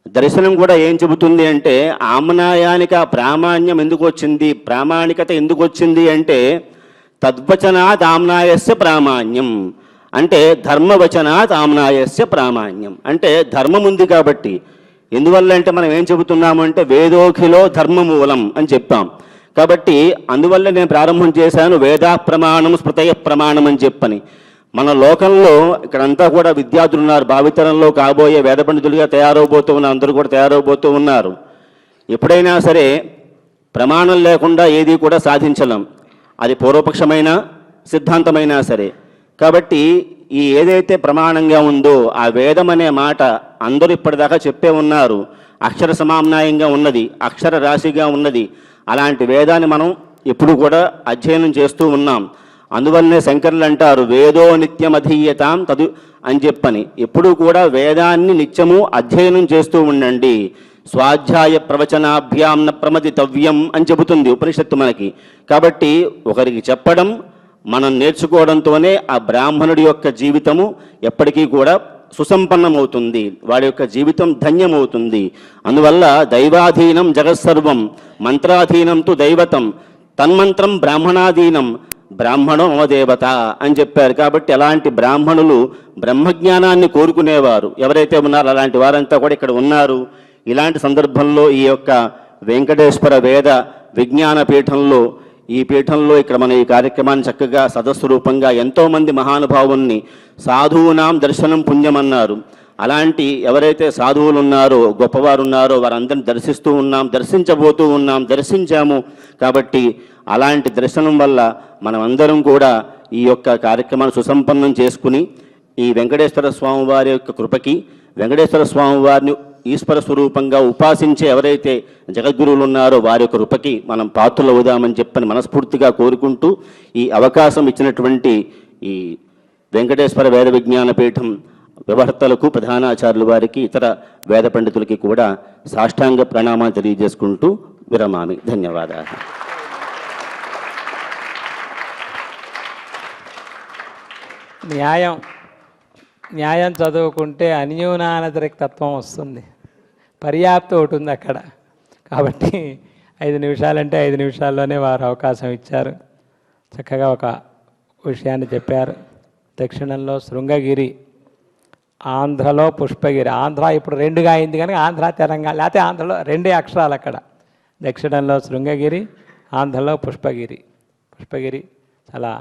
దర్శనం కూడా ఏం చెబుతుంది అంటే ఆమ్నాయానికి ఆ ప్రామాణ్యం ఎందుకు వచ్చింది, ప్రామాణికత ఎందుకు వచ్చింది అంటే తద్వచనాత్ ఆమ్నాయస్య ప్రామాణ్యం, అంటే ధర్మవచనాత్ ఆమ్నాయస్య ప్రామాణ్యం, అంటే ధర్మం ఉంది కాబట్టి. ఎందువల్ల అంటే మనం ఏం చెబుతున్నాము అంటే వేదోఖిలో ధర్మమూలం అని చెప్పాం. కాబట్టి అందువల్ల నేను ప్రారంభం చేశాను వేదా ప్రమాణం స్మృతయ ప్రమాణం అని చెప్పని. మన లోకంలో ఇక్కడంతా కూడా విద్యార్థులు ఉన్నారు, భావితరంలో కాబోయే వేద పండితులుగా తయారవబోతూ ఉన్నారు, అందరూ కూడా తయారవబోతూ ఉన్నారు. ఎప్పుడైనా సరే ప్రమాణం లేకుండా ఏది కూడా సాధించలేం, అది పూర్వపక్షమైన సిద్ధాంతమైనా సరే. కాబట్టి ఈ ఏదైతే ప్రమాణంగా ఉందో ఆ వేదం అనే మాట అందరూ ఇప్పటిదాకా చెప్పే ఉన్నారు, అక్షర సమామ్నాయంగా ఉన్నది, అక్షర రాశిగా ఉన్నది. అలాంటి వేదాన్ని మనం ఎప్పుడు కూడా అధ్యయనం చేస్తూ ఉన్నాం. అందువల్లనే శంకరులు అంటారు వేదో నిత్యం అధీయతాం తదు అని చెప్పని. ఎప్పుడూ కూడా వేదాన్ని నిత్యము అధ్యయనం చేస్తూ ఉండండి. స్వాధ్యాయ ప్రవచనాభ్యాం న ప్రమదితవ్యం అని చెబుతుంది ఉపనిషత్తు మనకి. కాబట్టి ఒకరికి చెప్పడం, మనం నేర్చుకోవడంతోనే ఆ బ్రాహ్మణుడి యొక్క జీవితము ఎప్పటికీ కూడా సుసంపన్నమవుతుంది, వాడి యొక్క జీవితం ధన్యమవుతుంది. అందువల్ల దైవాధీనం జగత్సర్వం మంత్రాధీనం తు దైవతం తన్మంత్రం బ్రాహ్మణాధీనం బ్రాహ్మణో మమ దేవత అని చెప్పారు. కాబట్టి అలాంటి బ్రాహ్మణులు బ్రహ్మజ్ఞానాన్ని కోరుకునేవారు ఎవరైతే ఉన్నారో అలాంటి వారంతా కూడా ఇక్కడ ఉన్నారు. ఇలాంటి సందర్భంలో ఈ యొక్క వెంకటేశ్వర వేద విజ్ఞాన పీఠంలో ఇక్కడ మన ఈ కార్యక్రమాన్ని చక్కగా సదస్సు రూపంగా ఎంతోమంది మహానుభావుల్ని సాధువునాం దర్శనం పుణ్యమన్నారు. అలాంటి ఎవరైతే సాధువులు ఉన్నారో గొప్పవారు ఉన్నారో వారందరిని దర్శిస్తూ ఉన్నాం, దర్శించబోతూ ఉన్నాం, దర్శించాము. కాబట్టి అలాంటి దర్శనం వల్ల మనమందరం కూడా ఈ యొక్క కార్యక్రమాన్ని సుసంపన్నం చేసుకుని ఈ వెంకటేశ్వర స్వామి వారి యొక్క కృపకి, వెంకటేశ్వర స్వామి వారిని ఈశ్వర స్వరూపంగా ఉపాసించే ఎవరైతే జగద్గురువులు ఉన్నారో వారి యొక్క కృపకి మనం పాత్రలు అవుదామని చెప్పని మనస్ఫూర్తిగా కోరుకుంటూ ఈ అవకాశం ఇచ్చినటువంటి ఈ వెంకటేశ్వర వేద విజ్ఞాన పీఠం వ్యవహర్తలకు, ప్రధానాచార్యుల వారికి, ఇతర వేద పండితులకి కూడా సాష్టాంగ ప్రణామాలు తెలియజేసుకుంటూ విరమామి. ధన్యవాదాలు. న్యాయం చదువుకుంటే అన్యూనానతిరిక్తత్వం వస్తుంది, పర్యాప్తి ఒకటి ఉంది అక్కడ. కాబట్టి 5 నిమిషాలంటే 5 నిమిషాల్లోనే వారు అవకాశం ఇచ్చారు. చక్కగా ఒక విషయాన్ని చెప్పారు. దక్షిణంలో శృంగగిరి, ఆంధ్రలో పుష్పగిరి. ఆంధ్ర ఇప్పుడు 2గా అయింది కనుక ఆంధ్ర తెలంగాణ, లేకపోతే ఆంధ్రలో 2 అక్షరాలు అక్కడ. దక్షిణంలో శృంగగిరి, ఆంధ్రలో పుష్పగిరి. పుష్పగిరి చాలా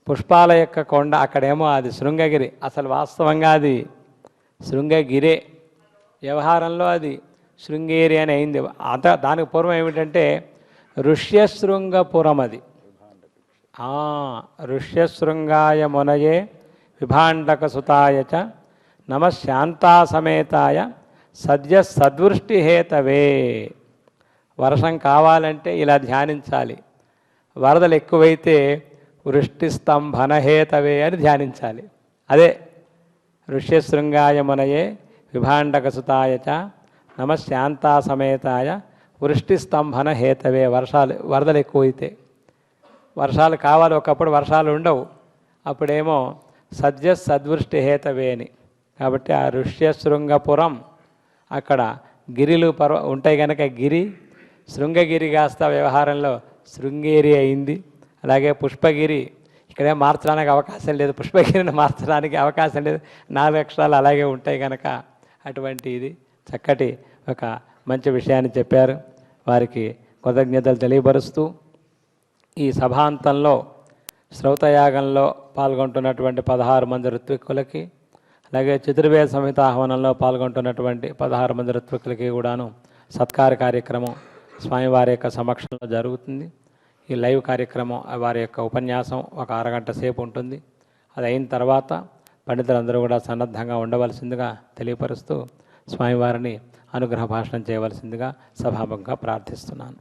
పుష్పాల యొక్క కొండ, అక్కడేమో అది శృంగగిరి. అసలు వాస్తవంగా అది శృంగగిరే, వ్యవహారంలో అది శృంగేరి అని అయింది. దానికి పూర్వం ఏమిటంటే ఋష్యశృంగపురం. అది ఋష్యశృంగాయ మునయే విభాండక సుతాయ చ నమ శాంతాసమేతాయ సద్య సద్వృష్టి హేతవే. వర్షం కావాలంటే ఇలా ధ్యానించాలి, వరదలు ఎక్కువైతే వృష్టి స్తంభనహేతవే అని ధ్యానించాలి. అదే ఋష్యశృంగాయ మునయే విభాండక సుతాయ చ నమ శాంతాసమేతాయ వృష్టి స్తంభన హేతవే. వరదలు ఎక్కువైతే వర్షాలు కావాలి, ఒకప్పుడు వర్షాలు ఉండవు, అప్పుడేమో సద్య సద్వృష్టి హేతవే అని. కాబట్టి ఆ ఋష్యశృంగపురం అక్కడ గిరిలు ఉంటాయి కనుక గిరి శృంగగిరి కాస్త వ్యవహారంలో శృంగేరి అయింది. అలాగే పుష్పగిరి ఇక్కడే మార్చడానికి అవకాశం లేదు, పుష్పగిరిని మార్చడానికి అవకాశం లేదు, 4 అక్షరాలు అలాగే ఉంటాయి కనుక అటువంటి ఇది చక్కటి ఒక మంచి విషయాన్ని చెప్పారు. వారికి కృతజ్ఞతలు తెలియపరుస్తూ ఈ సభాంతంలో శ్రౌతయాగంలో పాల్గొంటున్నటువంటి 16 మంది ఋత్విక్కులకి, అలాగే చతుర్వేద సంహిత ఆహ్వానంలో పాల్గొంటున్నటువంటి 16 మంది ఋత్విక్కులకి కూడాను సత్కార కార్యక్రమం స్వామివారి యొక్క సమక్షంలో జరుగుతుంది. ఈ లైవ్ కార్యక్రమం వారి యొక్క ఉపన్యాసం ఒక అరగంట సేపు ఉంటుంది. అది అయిన తర్వాత పండితులందరూ కూడా సన్నద్ధంగా ఉండవలసిందిగా తెలియపరుస్తూ స్వామివారిని అనుగ్రహ భాషణం చేయవలసిందిగా సభాముఖంగా ప్రార్థిస్తున్నాను.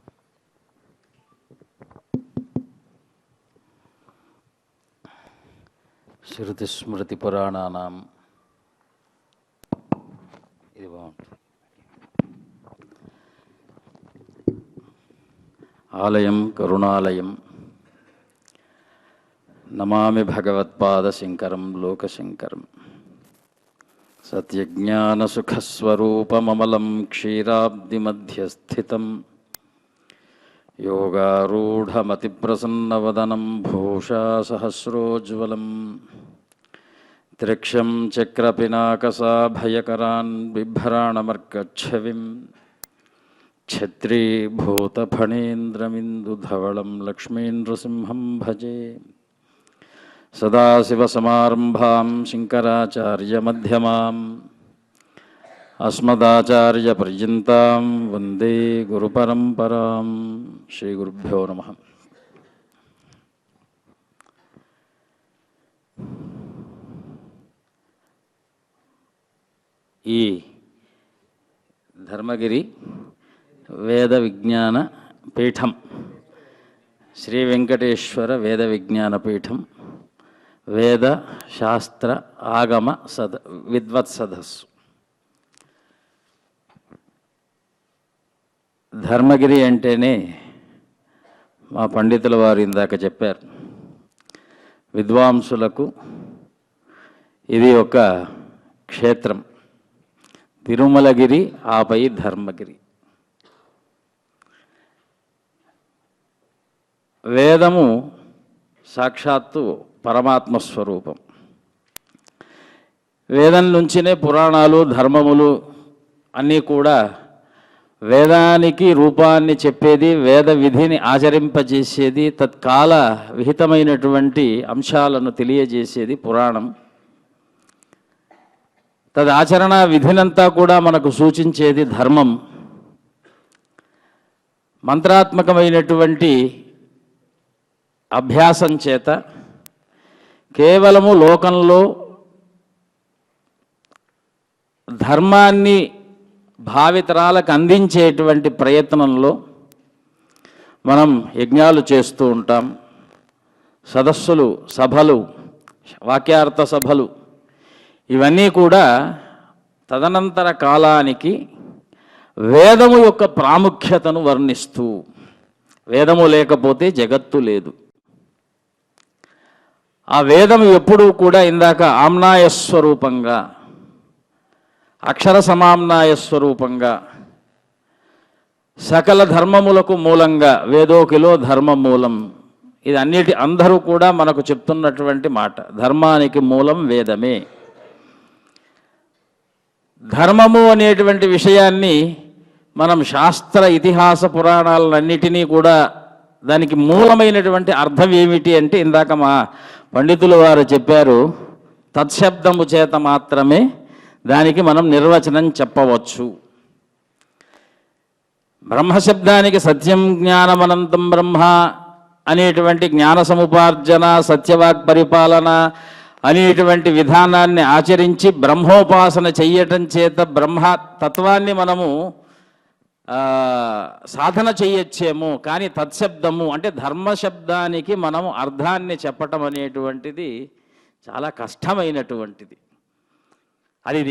శృతి స్మృతి పురాణానాం ఇది బాగుంటుంది. ఆలయం కరుణాలయం నమామి భగవత్పాదశంకరం లోకశంకరం. సత్యజ్ఞానసుఖస్వరూపమమలం క్షీరాబ్దిమధ్యస్థితం యోగారూఢమతిప్రసన్నవదనం భూషాసహస్రోజ్వలం త్రిక్షం చక్రపినాకసాభయకరాన్ బిభ్రాణమర్కచ్ఛవిం క్షత్రీభూతఫణీంద్రమిందుధవళం లక్ష్మీనృసింహం భజే. సదాశివసమారంభాం శంకరాచార్యమధ్యమాం అస్మదాచార్యపర్యంతాం వందే గురుపరంపరాం. శ్రీగురుభ్యో నమః. ఈ ధర్మగిరి వేద విజ్ఞాన పీఠం, శ్రీ వెంకటేశ్వర వేద విజ్ఞాన పీఠం, వేద శాస్త్ర ఆగమ విద్వత్ సదస్సు. ధర్మగిరి అంటేనే మా పండితుల వారు ఇందాక చెప్పారు, విద్వాంసులకు ఇది ఒక క్షేత్రం. తిరుమలగిరి ఆపై ధర్మగిరి. వేదము సాక్షాత్తు పరమాత్మ స్వరూపం. వేదం నుంచినే పురాణాలు, ధర్మములు అన్నీ కూడా వేదానికి రూపాన్ని చెప్పేది, వేద విధిని ఆచరింపజేసేది, తత్కాల విహితమైనటువంటి అంశాలను తెలియజేసేది పురాణం. తదాచరణ విధినంతా కూడా మనకు సూచించేది ధర్మం. మంత్రాత్మకమైనటువంటి అభ్యాసం చేత కేవలము లోకంలో ధర్మాన్ని భావితరాలకు అందించేటువంటి ప్రయత్నంలో మనం యజ్ఞాలు చేస్తూ ఉంటాం. సదస్సులు, సభలు, వాక్యార్థ సభలు ఇవన్నీ కూడా తదనంతర కాలానికి వేదము యొక్క ప్రాముఖ్యతను వర్ణిస్తూ, వేదము లేకపోతే జగత్తు లేదు. ఆ వేదము ఎప్పుడూ కూడా ఇందాక ఆమ్నాయ స్వరూపంగా, అక్షర సమామ్నాయ స్వరూపంగా, సకల ధర్మములకు మూలంగా, వేదోకిలో ధర్మ మూలం, ఇది అందరూ కూడా మనకు చెప్తున్నటువంటి మాట. ధర్మానికి మూలం వేదమే. ధర్మము అనేటువంటి విషయాన్ని మనం శాస్త్ర ఇతిహాస పురాణాలన్నిటినీ కూడా దానికి మూలమైనటువంటి అర్థం ఏమిటి అంటే ఇందాక మా పండితులు వారు చెప్పారు, తత్శబ్దము చేత మాత్రమే దానికి మనం నిర్వచనం చెప్పవచ్చు. బ్రహ్మశబ్దానికి సత్యం జ్ఞానమనంతం బ్రహ్మ అనేటువంటి జ్ఞాన సముపార్జన, సత్యవాక్ పరిపాలన అనేటువంటి విధానాన్ని ఆచరించి బ్రహ్మోపాసన చెయ్యటం చేత బ్రహ్మతత్వాన్ని మనము సాధన చెయ్యొచ్చేమో. కానీ తత్శబ్దము అంటే ధర్మశబ్దానికి మనము అర్థాన్ని చెప్పటం అనేటువంటిది చాలా కష్టమైనటువంటిది. అది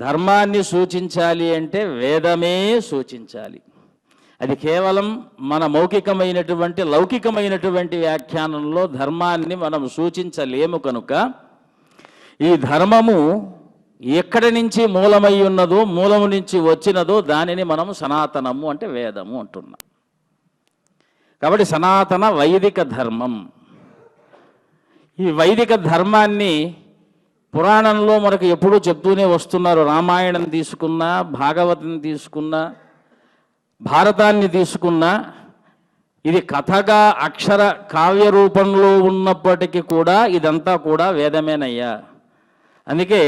ధర్మాన్ని సూచించాలి అంటే వేదమే సూచించాలి. అది కేవలం మన మౌఖికమైనటువంటి లౌకికమైనటువంటి వ్యాఖ్యానంలో ధర్మాన్ని మనం సూచించలేము. కనుక ఈ ధర్మము ఎక్కడి నుంచి మూలమై ఉన్నదో, మూలము నుంచి వచ్చినదో దానిని మనము సనాతనము అంటే వేదము అంటున్నాం. కాబట్టి సనాతన వైదిక ధర్మం. ఈ వైదిక ధర్మాన్ని పురాణంలో మనకు ఎప్పుడూ చెప్తూనే వస్తున్నారు. రామాయణం తీసుకున్నా, భాగవతం తీసుకున్నా, భారతాన్ని తీసుకున్నా, ఇది కథగా అక్షర కావ్య రూపంలో ఉన్నప్పటికీ కూడా ఇదంతా కూడా వేదమేనయ్యా. అందుకే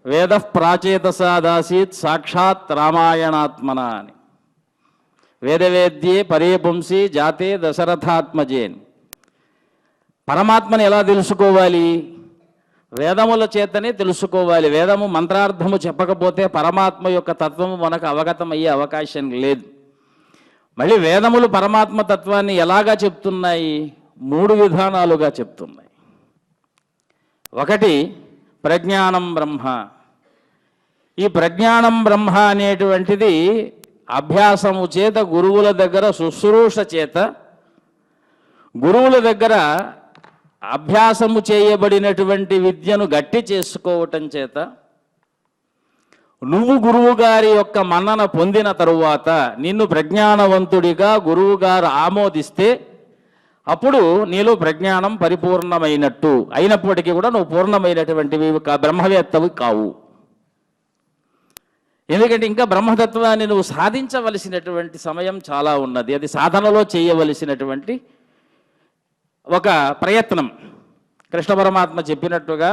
వేద ప్రాచేతసాదాసీత్ సాక్షాత్ రామాయణాత్మన అని. వేదవేద్యే పరే పుంసి జాతే దశరథాత్మజేన్. పరమాత్మని ఎలా తెలుసుకోవాలి? వేదముల చేతనే తెలుసుకోవాలి. వేదము మంత్రార్థము చెప్పకపోతే పరమాత్మ యొక్క తత్వము మనకు అవగతమయ్యే అవకాశం లేదు. మళ్ళీ వేదములు పరమాత్మ తత్వాన్ని ఎలాగా చెప్తున్నాయి? 3 విధానాలుగా చెప్తున్నాయి. ఒకటి ప్రజ్ఞానం బ్రహ్మ. ఈ ప్రజ్ఞానం బ్రహ్మ అనేటువంటిది అభ్యాసము చేత, గురువుల దగ్గర శుశ్రూష చేత, గురువుల దగ్గర అభ్యాసము చేయబడినటువంటి విద్యను గట్టి చేసుకోవటం చేత, నువ్వు గురువు గారి యొక్క మన్నన పొందిన తరువాత నిన్ను ప్రజ్ఞానవంతుడిగా గురువు గారు ఆమోదిస్తే అప్పుడు నీలో ప్రజ్ఞానం పరిపూర్ణమైనట్టు. అయినప్పటికీ కూడా నువ్వు పూర్ణమైనటువంటివి బ్రహ్మవేత్తవి కావు. ఎందుకంటే ఇంకా బ్రహ్మతత్వాన్ని నువ్వు సాధించవలసినటువంటి సమయం చాలా ఉన్నది. అది సాధనలో చేయవలసినటువంటి ఒక ప్రయత్నం. కృష్ణ పరమాత్మ చెప్పినట్టుగా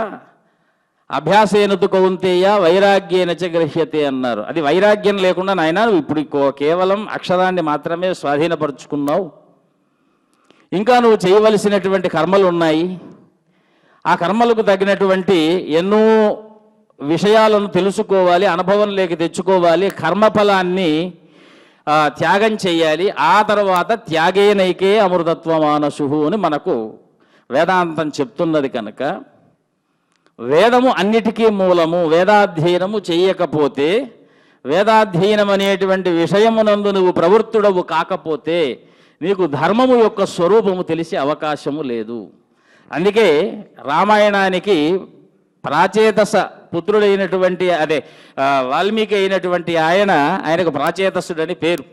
అభ్యాసేనతు కౌంతేయ వైరాగ్యేన చ గృహ్యతే అన్నారు. అది వైరాగ్యం లేకుండా నాయన నువ్వు ఇప్పుడు కేవలం అక్షరాన్ని మాత్రమే స్వాధీనపరుచుకున్నావు, ఇంకా నువ్వు చేయవలసినటువంటి కర్మలు ఉన్నాయి. ఆ కర్మలకు తగినటువంటి ఎన్నో విషయాలను తెలుసుకోవాలి, అనుభవంలోకి తెచ్చుకోవాలి, కర్మఫలాన్ని త్యాగం చేయాలి. ఆ తర్వాత త్యాగేనైకే అమృతత్వ మానసు అని మనకు వేదాంతం చెప్తున్నది. కనుక వేదము అన్నిటికీ మూలము. వేదాధ్యయనము చేయకపోతే, వేదాధ్యయనం అనేటువంటి విషయమునందు నువ్వు ప్రవృత్తుడవు కాకపోతే నీకు ధర్మము యొక్క స్వరూపము తెలిసే అవకాశము లేదు. అందుకే రామాయణానికి ప్రాచేతస పుత్రుడైనటువంటి వాల్మీకి అయినటువంటి ఆయనకు ప్రాచేతసుడని పేరు.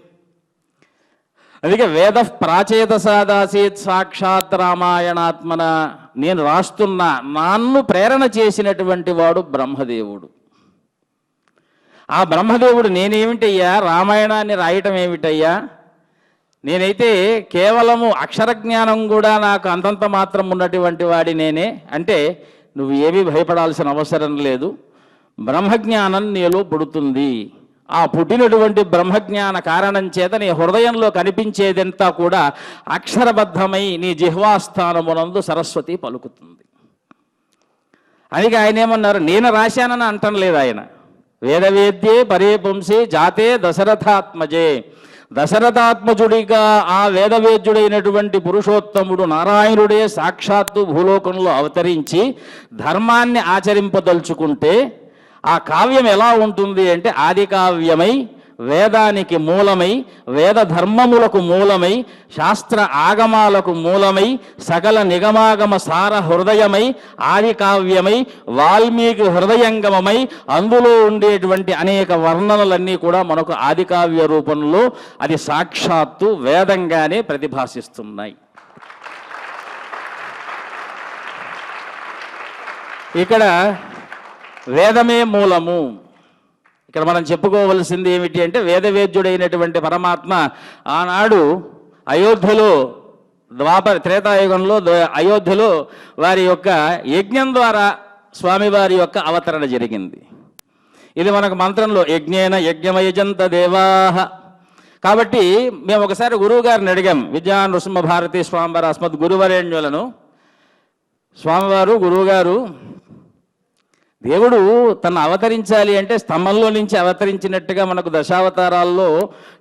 అందుకే వేద ప్రాచేతసాదాసీత్ సాక్షాత్ రామాయణాత్మన. నేను రాస్తున్నా, నన్ను ప్రేరణ చేసినటువంటి వాడు బ్రహ్మదేవుడు. ఆ బ్రహ్మదేవుడు నేనేమిటయ్యా, రామాయణాన్ని రాయటం ఏమిటయ్యా, నేనైతే కేవలము అక్షరజ్ఞానం కూడా నాకు అంతంత మాత్రం ఉన్నటువంటి వాడి నేనే అంటే నువ్వు ఏమీ భయపడాల్సిన అవసరం లేదు. బ్రహ్మజ్ఞానం నీలో పుడుతుంది. ఆ పుట్టినటువంటి బ్రహ్మజ్ఞాన కారణం చేత నీ హృదయంలో కనిపించేదంతా కూడా అక్షరబద్ధమై నీ జిహ్వాస్థానమునందు సరస్వతి పలుకుతుంది. అందుకే ఆయన ఏమన్నారు, నేను రాశానని అంటం లేదు ఆయన. వేదవేద్యే పరే పుంసే జాతే దశరథాత్మజే. దశరథాత్మజుడిగా ఆ వేదవేద్యుడైనటువంటి పురుషోత్తముడు నారాయణుడే సాక్షాత్తు భూలోకంలో అవతరించి ధర్మాన్ని ఆచరింపదలుచుకుంటే ఆ కావ్యం ఎలా ఉంటుంది అంటే ఆది కావ్యమై, వేదానికి మూలమై, వేద ధర్మములకు మూలమై, శాస్త్ర ఆగమాలకు మూలమై, సకల నిగమాగమ సార హృదయమై, ఆది కావ్యమై, వాల్మీకి హృదయంగమై, అందులో ఉండేటువంటి అనేక వర్ణనలన్నీ కూడా మనకు ఆది కావ్య రూపంలో అది సాక్షాత్తు వేదంగానే ప్రతిభాసిస్తున్నాయి. ఇక్కడ వేదమే మూలము. ఇక్కడ మనం చెప్పుకోవలసింది ఏమిటి అంటే వేదవేద్యుడైనటువంటి పరమాత్మ ఆనాడు అయోధ్యలో త్రేతాయుగంలో అయోధ్యలో వారి యొక్క యజ్ఞం ద్వారా స్వామివారి యొక్క అవతరణ జరిగింది. ఇది మనకు మంత్రంలో యజ్ఞేన యజ్ఞమయజంత దేవాహ. కాబట్టి మేము ఒకసారి గురువు గారిని అడిగాం, విద్యా నృసింహ భారతీ స్వామివారు అస్మద్ గురువరేణ్యులను. స్వామివారు గురువుగారు, దేవుడు తను అవతరించాలి అంటే స్తంభంలో నుంచి అవతరించినట్టుగా మనకు దశావతారాల్లో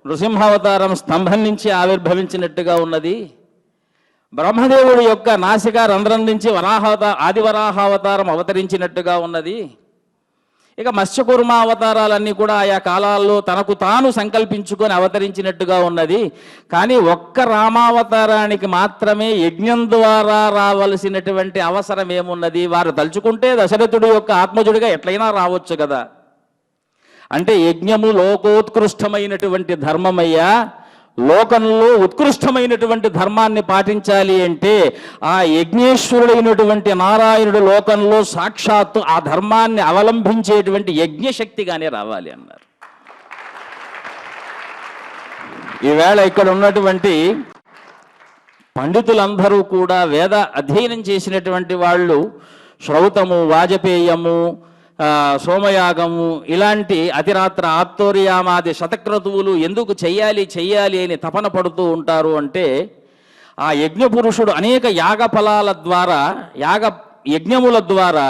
నృసింహావతారం స్తంభం నుంచి ఆవిర్భవించినట్టుగా ఉన్నది. బ్రహ్మదేవుడి యొక్క నాసికా రంధ్రం నుంచి ఆదివరాహావతారం అవతరించినట్టుగా ఉన్నది. ఇక మత్స్యకూర్మ అవతారాలన్నీ కూడా ఆయా కాలాల్లో తనకు తాను సంకల్పించుకొని అవతరించినట్టుగా ఉన్నది. కానీ ఒక్క రామావతారానికి మాత్రమే యజ్ఞం ద్వారా రావలసినటువంటి అవసరం ఏమున్నది? వారు తలుచుకుంటే దశరథుడి యొక్క ఆత్మజుడిగా ఎట్లయినా రావచ్చు కదా. అంటే యజ్ఞము లోకోత్కృష్టమైనటువంటి ధర్మమయ్యా. లోకంలో ఉత్కృష్టమైనటువంటి ధర్మాన్ని పాటించాలి అంటే ఆ యజ్ఞేశ్వరుడైనటువంటి నారాయణుడు లోకంలో సాక్షాత్తు ఆ ధర్మాన్ని అవలంబించేటువంటి యజ్ఞశక్తిగానే రావాలి అన్నారు. ఈవేళ ఇక్కడ ఉన్నటువంటి పండితులందరూ కూడా వేద అధ్యయనం చేసినటువంటి వాళ్ళు శ్రౌతము, వాజపేయము, సోమయాగము ఇలాంటి అతిరాత్ర ఆప్తోరియామాది శతక్రతువులు ఎందుకు చెయ్యాలి అని తపన పడుతూ ఉంటారు అంటే ఆ యజ్ఞపురుషుడు అనేక యాగ ఫలాల ద్వారా, యజ్ఞముల ద్వారా,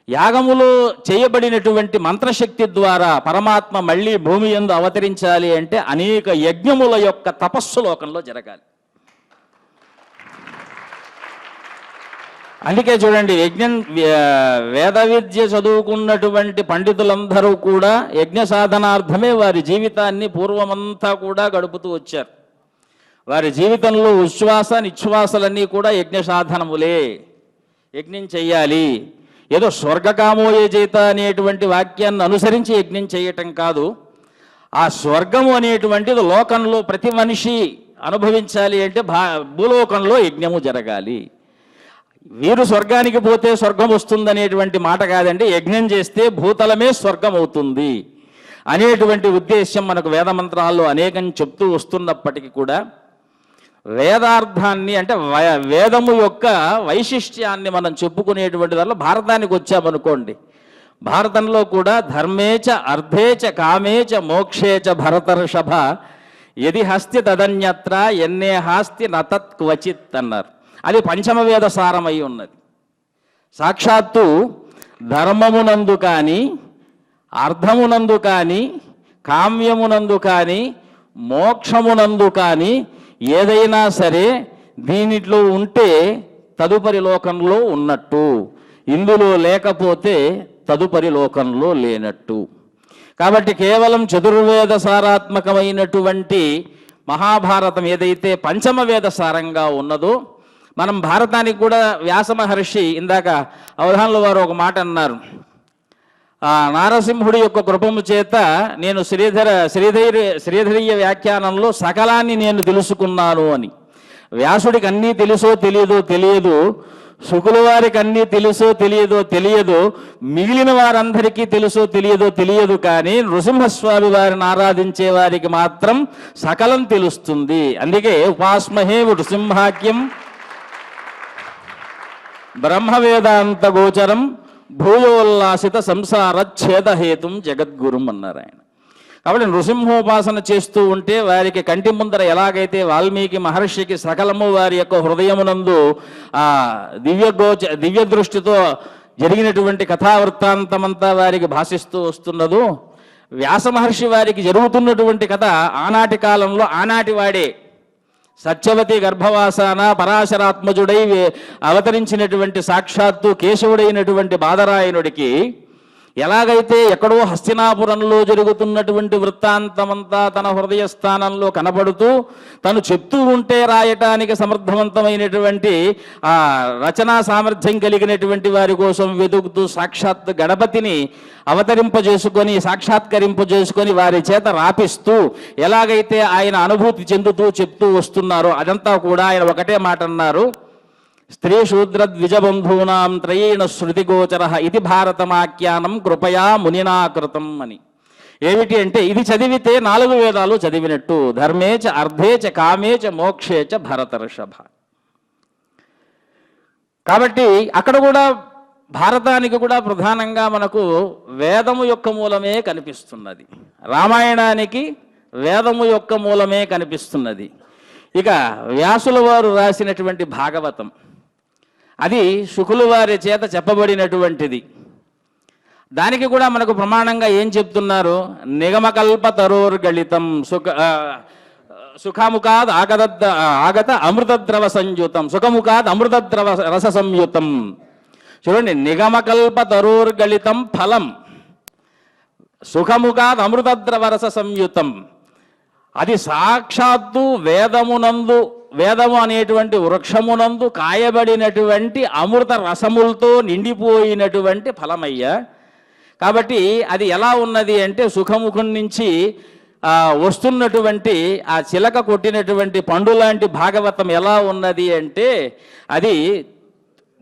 యాగములో చేయబడినటువంటి మంత్రశక్తి ద్వారా పరమాత్మ మళ్ళీ భూమి యందు అవతరించాలి అంటే అనేక యజ్ఞముల యొక్క తపస్సు లోకంలో జరగాలి. అందుకే చూడండి, వేద విద్య చదువుకున్నటువంటి పండితులందరూ కూడా యజ్ఞ సాధనార్థమే వారి జీవితాన్ని పూర్వమంతా కూడా గడుపుతూ వచ్చారు. వారి జీవితంలో ఉచ్ఛ్వాస నిశ్వాసలన్నీ కూడా యజ్ఞ సాధనములే. యజ్ఞం చెయ్యాలి. ఏదో స్వర్గకామోయే చేత అనేటువంటి వాక్యాన్ని అనుసరించి యజ్ఞం చేయటం కాదు. ఆ స్వర్గము అనేటువంటిది లోకంలో ప్రతి మనిషి అనుభవించాలి అంటే భూలోకంలో యజ్ఞము జరగాలి. వీరు స్వర్గానికి పోతే స్వర్గం వస్తుందనేటువంటి మాట కాదండి. యజ్ఞం చేస్తే భూతలమే స్వర్గం అవుతుంది. అనేటువంటి ఉద్దేశ్యం మనకు వేద మంత్రాల్లో అనేకం చెప్తూ వస్తున్నప్పటికీ కూడా వేదార్థాన్ని అంటే వేదము యొక్క వైశిష్ట్యాన్ని మనం చెప్పుకునేటువంటి దానిలో భారతానికి వచ్చామనుకోండి, భారతంలో కూడా ధర్మేచ అర్థేచ కామేచ మోక్షేచ భరతర్షభ యది హస్తి తదన్యత్ర ఎన్నే హాస్తి నతత్ క్వచిత్ అన్నారు. అది పంచమవేద సారమై ఉన్నది. సాక్షాత్తు ధర్మమునందు కానీ, అర్థమునందు కానీ, కామ్యమునందు కానీ, మోక్షమునందు కానీ ఏదైనా సరే దీనిలో ఉంటే తదుపరి లోకంలో ఉన్నట్టు, ఇందులో లేకపోతే తదుపరి లోకంలో లేనట్టు. కాబట్టి కేవలం చతుర్వేద సారాత్మకమైనటువంటి మహాభారతం ఏదైతే పంచమ వేద సారంగా ఉన్నదో, మనం భారతానికి కూడా వ్యాస మహర్షి ఇందాక అవధానుల వారు ఒక మాట అన్నారు, నారసింహుడి యొక్క కృపము చేత నేను శ్రీధరీయ వ్యాఖ్యానంలో సకలాన్ని నేను తెలుసుకున్నాను అని. వ్యాసుడికి అన్నీ తెలుసో తెలియదు, శుకుల వారికి అన్నీ తెలుసో తెలియదు, మిగిలిన వారందరికీ తెలుసో తెలియదు, కానీ నృసింహస్వామి వారిని ఆరాధించే వారికి మాత్రం సకలం తెలుస్తుంది. అందుకే ఉపాస్మహే నృసింహాఖ్యం బ్రహ్మవేదాంత గోచరం భూయోల్లాసిత సంసార ఛేదహేతుం జగద్గురుం అన్నారు ఆయన. కాబట్టి నృసింహోపాసన చేస్తూ ఉంటే వారికి కంటి ముందర ఎలాగైతే వాల్మీకి మహర్షికి సకలము వారి యొక్క హృదయమునందు ఆ దివ్య దృష్టితో జరిగినటువంటి కథావృత్తాంతమంతా వారికి భాషిస్తూ వస్తున్నదో, వ్యాస మహర్షి వారికి జరుగుతున్నటువంటి కథ ఆనాటి కాలంలో ఆనాటి వాడే సత్యవతి గర్భవాసాన పరాశరాత్మజుడై అవతరించినటువంటి సాక్షాత్తు కేశవుడైనటువంటి బాదరాయణుడికి ఎలాగైతే ఎక్కడో హస్తినాపురంలో జరుగుతున్నటువంటి వృత్తాంతమంతా తన హృదయ స్థానంలో కనబడుతూ తను చెప్తూ ఉంటే రాయటానికి సమర్థవంతమైనటువంటి ఆ రచనా సామర్థ్యం కలిగినటువంటి వారి కోసం వెతుకుతూ సాక్షాత్ గణపతిని సాక్షాత్కరింపజేసుకొని వారి చేత రాపిస్తూ ఎలాగైతే ఆయన అనుభూతి చెందుతూ చెప్తూ వస్తున్నారో అదంతా కూడా ఆయన ఒకటే మాట అన్నారు, స్త్రీ శూద్ర ద్విజబంధూనాం త్రయేణ శృతిగోచర ఇది భారతమాఖ్యానం కృపయా మునినాకృతం అని. ఏమిటి అంటే ఇది చదివితే 4 వేదాలు చదివినట్టు, ధర్మేచ అర్థేచ కామేచ మోక్షేచ భరతర్షభ. కాబట్టి అక్కడ కూడా భారతానికి కూడా ప్రధానంగా మనకు వేదము యొక్క మూలమే కనిపిస్తున్నది, రామాయణానికి వేదము యొక్క మూలమే కనిపిస్తున్నది. ఇక వ్యాసుల వారు రాసినటువంటి భాగవతం అది శుకుల వారి చేత చెప్పబడినటువంటిది. దానికి కూడా మనకు ప్రమాణంగా ఏం చెప్తున్నారు, నిగమకల్పతరోర్గళితం సుఖముఖాద్ ఆగత అమృతద్రవ సంయుతం సుఖముఖాద్ అమృతద్రవ రస సంయుతం. చూడండి, నిగమకల్పతరోర్గళితం ఫలం సుఖముఖాద్ అమృతద్రవ రస సంయుతం. అది సాక్షాత్తు వేదము అనేటువంటి వృక్షమునందు కాయబడినటువంటి అమృత రసములతో నిండిపోయినటువంటి ఫలమయ్యా. కాబట్టి అది ఎలా ఉన్నది అంటే సుఖముఖం నుంచి వస్తున్నటువంటి ఆ చిలక కొట్టినటువంటి పండు లాంటి భాగవతం ఎలా ఉన్నది అంటే అది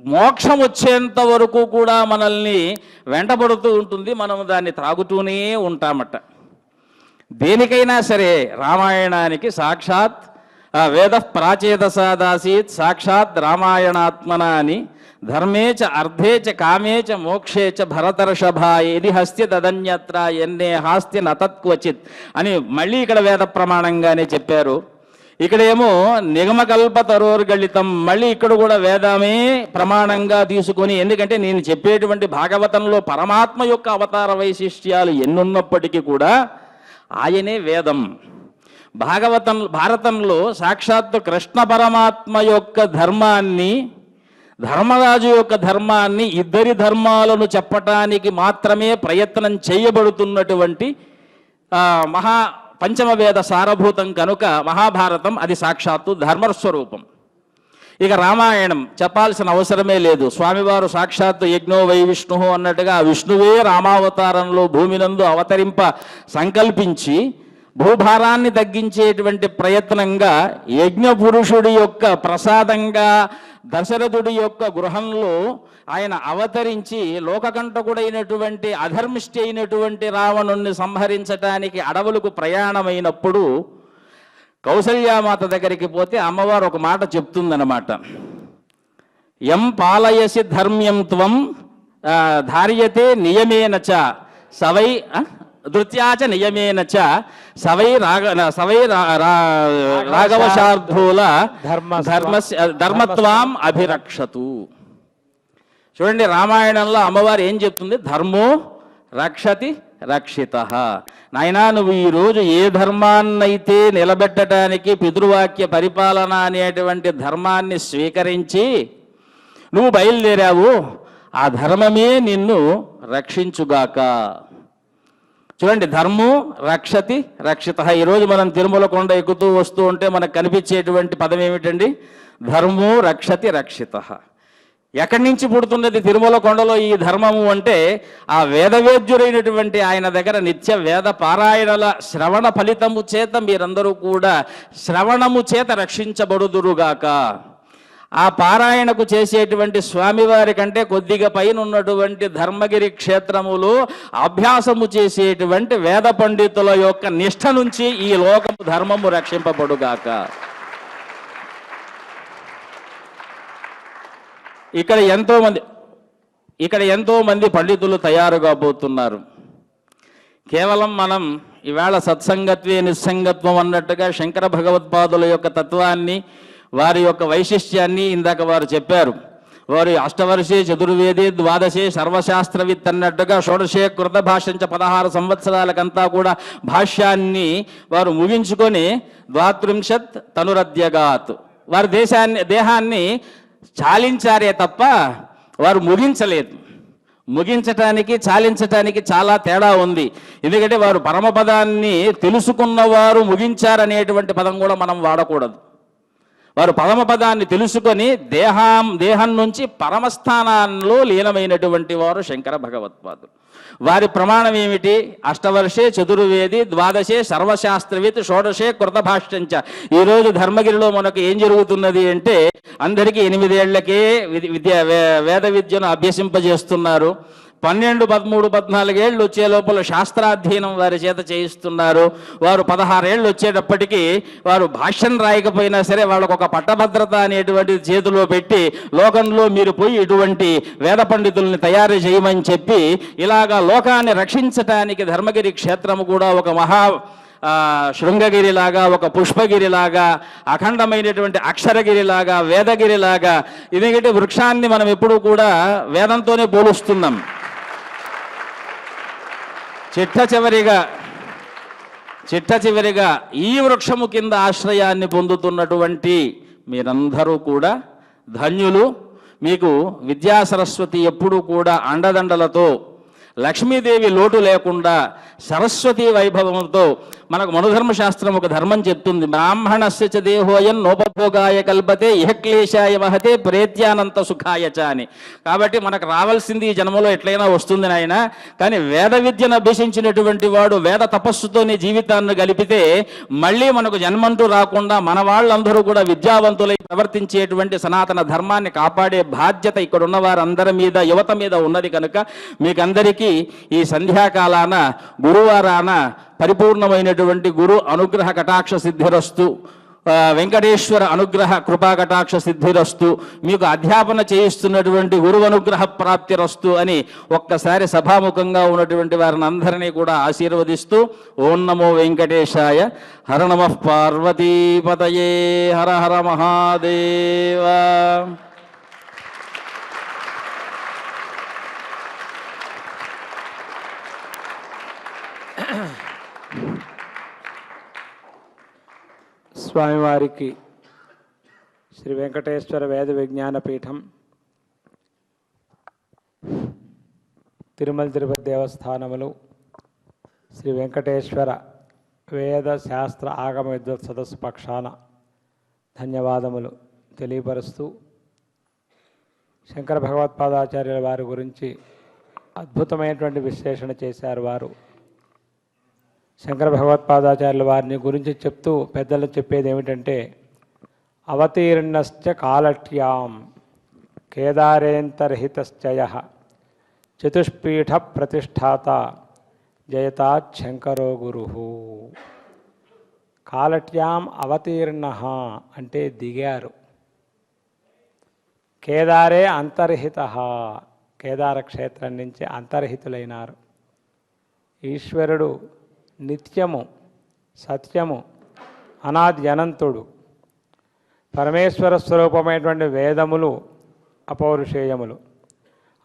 మోక్షం వచ్చేంత వరకు కూడా మనల్ని వెంటబడుతూ ఉంటుంది, మనం దాన్ని త్రాగుతూనే ఉంటామట. దేనికైనా సరే రామాయణానికి సాక్షాత్ వేద ప్రాచేతసాదాసీత్ సాక్షాత్ రామాయణాత్మన అని ధర్మేచ అర్థేచ కామేచ మోక్షేచ భరతర్షభ యది హస్తి తదన్యత్ర ఎన్నే హాస్తి నతత్క్వచిత్ అని మళ్ళీ ఇక్కడ వేద ప్రమాణంగానే చెప్పారు. ఇక్కడేమో నిగమకల్పతరోర్గళితం, మళ్ళీ ఇక్కడ కూడా వేదమే ప్రమాణంగా తీసుకొని, ఎందుకంటే నేను చెప్పేటువంటి భాగవతంలో పరమాత్మ యొక్క అవతార వైశిష్ట్యాలు ఎన్నున్నప్పటికీ కూడా ఆయనే వేదం. భారతంలో సాక్షాత్తు కృష్ణ పరమాత్మ యొక్క ధర్మాన్ని, ధర్మరాజు యొక్క ధర్మాన్ని, ఇద్దరి ధర్మాలను చెప్పటానికి మాత్రమే ప్రయత్నం చేయబడుతున్నటువంటి పంచమ వేద సారభూతం కనుక మహాభారతం అది సాక్షాత్తు ధర్మస్వరూపం. ఇక రామాయణం చెప్పాల్సిన అవసరమే లేదు. స్వామివారు సాక్షాత్తు యజ్ఞో వై విష్ణు అన్నట్టుగా విష్ణువే రామావతారంలో భూమినందు అవతరింప సంకల్పించి భూభారాన్ని తగ్గించేటువంటి ప్రయత్నంగా యజ్ఞపురుషుడి యొక్క ప్రసాదంగా దశరథుడి యొక్క గృహంలో ఆయన అవతరించి లోకకంటకుడైనటువంటి అధర్మిష్టి అయినటువంటి రావణుణ్ణి సంహరించటానికి అడవులకు ప్రయాణమైనప్పుడు కౌసల్యామాత దగ్గరికి పోతే అమ్మవారు ఒక మాట చెప్తుందన్నమాట. యం పాలయసి ధర్మ్యం త్వం ధార్యతే నియమేనచ సవై ధృత్యాచ నియమేనచ సవై రాఘవశార్ధూల ధర్మత్వాం అభిరక్షతు. చూడండి, రామాయణంలో అమ్మవారు ఏం చెప్తుంది? ధర్మో రక్షతి రక్షిత. నాయనా, నువ్వు ఈరోజు ఏ ధర్మాన్నైతే నిలబెట్టడానికి పితృవాక్య పరిపాలన అనేటువంటి ధర్మాన్ని స్వీకరించి నువ్వు బయలుదేరావు, ఆ ధర్మమే నిన్ను రక్షించుగాక. చూడండి, ధర్మో రక్షతి రక్షిత. ఈరోజు మనం తిరుమల కొండ ఎక్కుతూ వస్తూ ఉంటే మనకు కనిపించేటువంటి పదం ఏమిటండి? ధర్మో రక్షతి రక్షిత. ఎక్కడి నుంచి పుడుతున్నది తిరుమల కొండలో ఈ ధర్మము అంటే, ఆ వేదవేద్యుడైనటువంటి ఆయన దగ్గర నిత్య వేద పారాయణల శ్రవణ ఫలితము చేత మీరందరూ కూడా శ్రవణము చేత రక్షించబడుదురుగాక. ఆ పారాయణకు చేసేటువంటి స్వామివారి కంటే కొద్దిగా పైన ఉన్నటువంటి ధర్మగిరి క్షేత్రములో అభ్యాసము చేసేటువంటి వేద పండితుల యొక్క నిష్ఠ నుంచి ఈ లోకము ధర్మము రక్షింపబడుగాక. ఇక్కడ ఎంతోమంది పండితులు తయారు కాబోతున్నారు. కేవలం మనం ఈవేళ సత్సంగత్వే నిస్సంగత్వం అన్నట్టుగా శంకర భగవత్పాదుల యొక్క తత్వాన్ని, వారి యొక్క వైశిష్ట్యాన్ని ఇందాక వారు చెప్పారు. వారు అష్టవర్షే చతుర్వేది ద్వాదశే సర్వశాస్త్రవిత్ అన్నట్టుగా షోడశే కృత భాష్యంచ 16 సంవత్సరాలకంతా కూడా భాష్యాన్ని వారు ముగించుకొని 32 తనురద్యగాత్ వారి దేహాన్ని చాలించారే తప్ప వారు ముగించలేదు. ముగించటానికి చాలించటానికి చాలా తేడా ఉంది. ఎందుకంటే వారు పరమపదాన్ని తెలుసుకున్నవారు ముగించారనేటువంటి పదం కూడా మనం వాడకూడదు. వారు పరమపదాన్ని తెలుసుకొని దేహం నుంచి పరమస్థానాల్లో లీనమైనటువంటి వారు శంకర భగవత్పాదులు. వారి ప్రమాణం ఏమిటి? అష్టవర్షే చతుర్వేది ద్వాదశే సర్వశాస్త్రవిత్ షోడశే కృత భాష్యంచ. ఈరోజు ధర్మగిరిలో మనకు ఏం జరుగుతున్నది అంటే, అందరికీ 8 ఏళ్లకే వేద విద్యను అభ్యసింపజేస్తున్నారు. 12, 13, 14 ఏళ్ళు వచ్చే లోపల శాస్త్రాధ్యయనం వారి చేత చేయిస్తున్నారు. వారు 16 ఏళ్ళు వచ్చేటప్పటికీ వారు భాష్యం రాయకపోయినా సరే వాళ్ళకు ఒక పట్టభద్రత అనేటువంటి చేతిలో పెట్టి, లోకంలో మీరు పోయి ఇటువంటి వేద పండితుల్ని తయారు చేయమని చెప్పి, ఇలాగా లోకాన్ని రక్షించటానికి ధర్మగిరి క్షేత్రము కూడా ఒక మహా శృంగగిరిలాగా, ఒక పుష్పగిరిలాగా, అఖండమైనటువంటి అక్షరగిరిలాగా, వేదగిరిలాగా. ఎందుకంటే వృక్షాన్ని మనం ఎప్పుడూ కూడా వేదంతోనే పోలుస్తున్నాం. చిట్ట చివరిగా ఈ వృక్షము కింద ఆశ్రయాన్ని పొందుతున్నటువంటి మీరందరూ కూడా ధన్యులు. మీకు విద్యాసరస్వతి ఎప్పుడూ కూడా అండదండలతో, లక్ష్మీదేవి లోటు లేకుండా సరస్వతి వైభవంతో, మనకు మనుధర్మశాస్త్రం ఒక ధర్మం చెప్తుంది, బ్రాహ్మణస్య చ దేహోయం నోపభోగాయ కల్పతే ఇహక్లేశాయ మహతే ప్రేత్యానంత సుఖాయచ అని. కాబట్టి మనకు రావాల్సింది ఈ జన్మలో ఎట్లయినా వస్తుంది నాయన, కానీ వేద విద్యను అభ్యసించినటువంటి వాడు వేద తపస్సుతోనే జీవితాన్ని గలిపితే మళ్ళీ మనకు జన్మంటూ రాకుండా మన వాళ్ళందరూ కూడా విద్యావంతులై ప్రవర్తించేటువంటి సనాతన ధర్మాన్ని కాపాడే బాధ్యత ఇక్కడ ఉన్న వారందరి మీద, యువత మీద ఉన్నది. కనుక మీకందరికీ ఈ సంధ్యాకాలాన గురువారాన పరిపూర్ణమైనటువంటి గురు అనుగ్రహ కటాక్ష సిద్ధిరస్తు, వెంకటేశ్వర అనుగ్రహ కృపా కటాక్ష సిద్ధిరస్తు, మీకు అధ్యాపన చేయిస్తున్నటువంటి గురు అనుగ్రహ ప్రాప్తిరస్తు అని ఒక్కసారి సభాముఖంగా ఉన్నటువంటి వారిని అందరినీ కూడా ఆశీర్వదిస్తూ, ఓం నమో వెంకటేశాయ, హర నమః పార్వతీపతయే, హర హర మహాదేవ. స్వామివారికి శ్రీ వెంకటేశ్వర వేద విజ్ఞాన పీఠం, తిరుమల తిరుపతి దేవస్థానములు, శ్రీ వెంకటేశ్వర వేద శాస్త్ర ఆగమ విద్వత్ సదస్సు పక్షాన ధన్యవాదములు తెలియపరుస్తూ, శంకర భగవత్పాదాచార్యుల వారి గురించి అద్భుతమైనటువంటి విశ్లేషణ చేశారు వారు. శంకర భగవత్పాదాచార్యుల వారిని గురించి చెప్తూ పెద్దలు చెప్పేది ఏమిటంటే, అవతీర్ణశ్చ కాలట్యాం కేదారేంతర్హితశ్చయ చతుష్పీఠ ప్రతిష్టాత జయతాత్ శంకరో గురు. కాలట్యాం అవతీర్ణ అంటే దిగారు. కేదారే అంతర్హిత, కేదార క్షేత్రం నుంచి అంతర్హితులైనారు. ఈశ్వరుడు నిత్యము, సత్యము, అనాది అనంతుడు. పరమేశ్వర స్వరూపమైనటువంటి వేదములు అపౌరుషేయములు,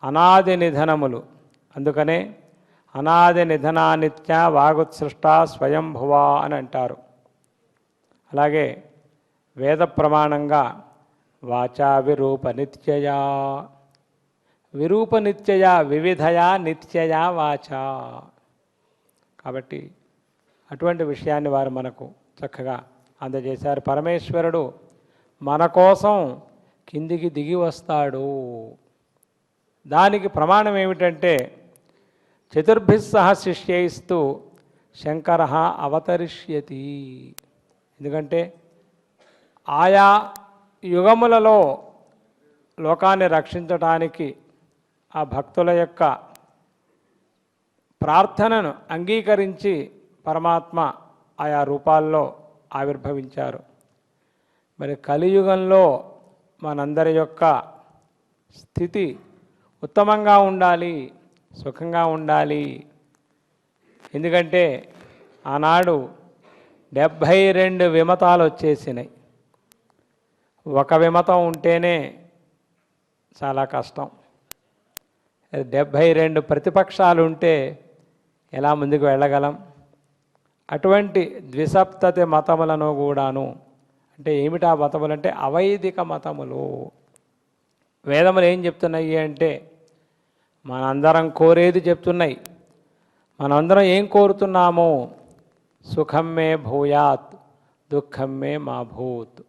అనాది నిధనములు. అందుకనే అనాది నిధనానిత్య వాగుత్సృష్ట స్వయంభువా అని అంటారు. అలాగే వేద ప్రమాణంగా వాచా విరూప నిత్యయా, విరూప నిత్యయా, వివిధయా నిత్యయా వాచా. కాబట్టి అటువంటి విషయాన్ని వారు మనకు చక్కగా అందజేశారు. పరమేశ్వరుడు మన కోసం కిందికి దిగి వస్తాడు. దానికి ప్రమాణం ఏమిటంటే, చతుర్భిస్సహ శిష్యైస్తూ శంకర అవతరిష్యతి. ఎందుకంటే ఆయా యుగములలో లోకాన్ని రక్షించటానికి ఆ భక్తుల యొక్క ప్రార్థనను అంగీకరించి పరమాత్మ ఆయా రూపాల్లో ఆవిర్భవించారు. మరి కలియుగంలో మనందరి యొక్క స్థితి ఉత్తమంగా ఉండాలి, సుఖంగా ఉండాలి. ఎందుకంటే ఆనాడు 72 విమతాలు వచ్చేసినాయి. ఒక విమతం ఉంటేనే చాలా కష్టం. 72 ప్రతిపక్షాలు ఉంటే ఎలా ముందుకు వెళ్ళగలం? అటువంటి ద్విసప్తతి మతములను కూడాను, అంటే ఏమిటా మతములు అంటే అవైదిక మతములు. వేదములు ఏం చెప్తున్నాయి అంటే, మనందరం కోరేది చెప్తున్నాయి. మనందరం ఏం కోరుతున్నాము? సుఖం మే భూయాత్ దుఃఖం మే మా భూత్.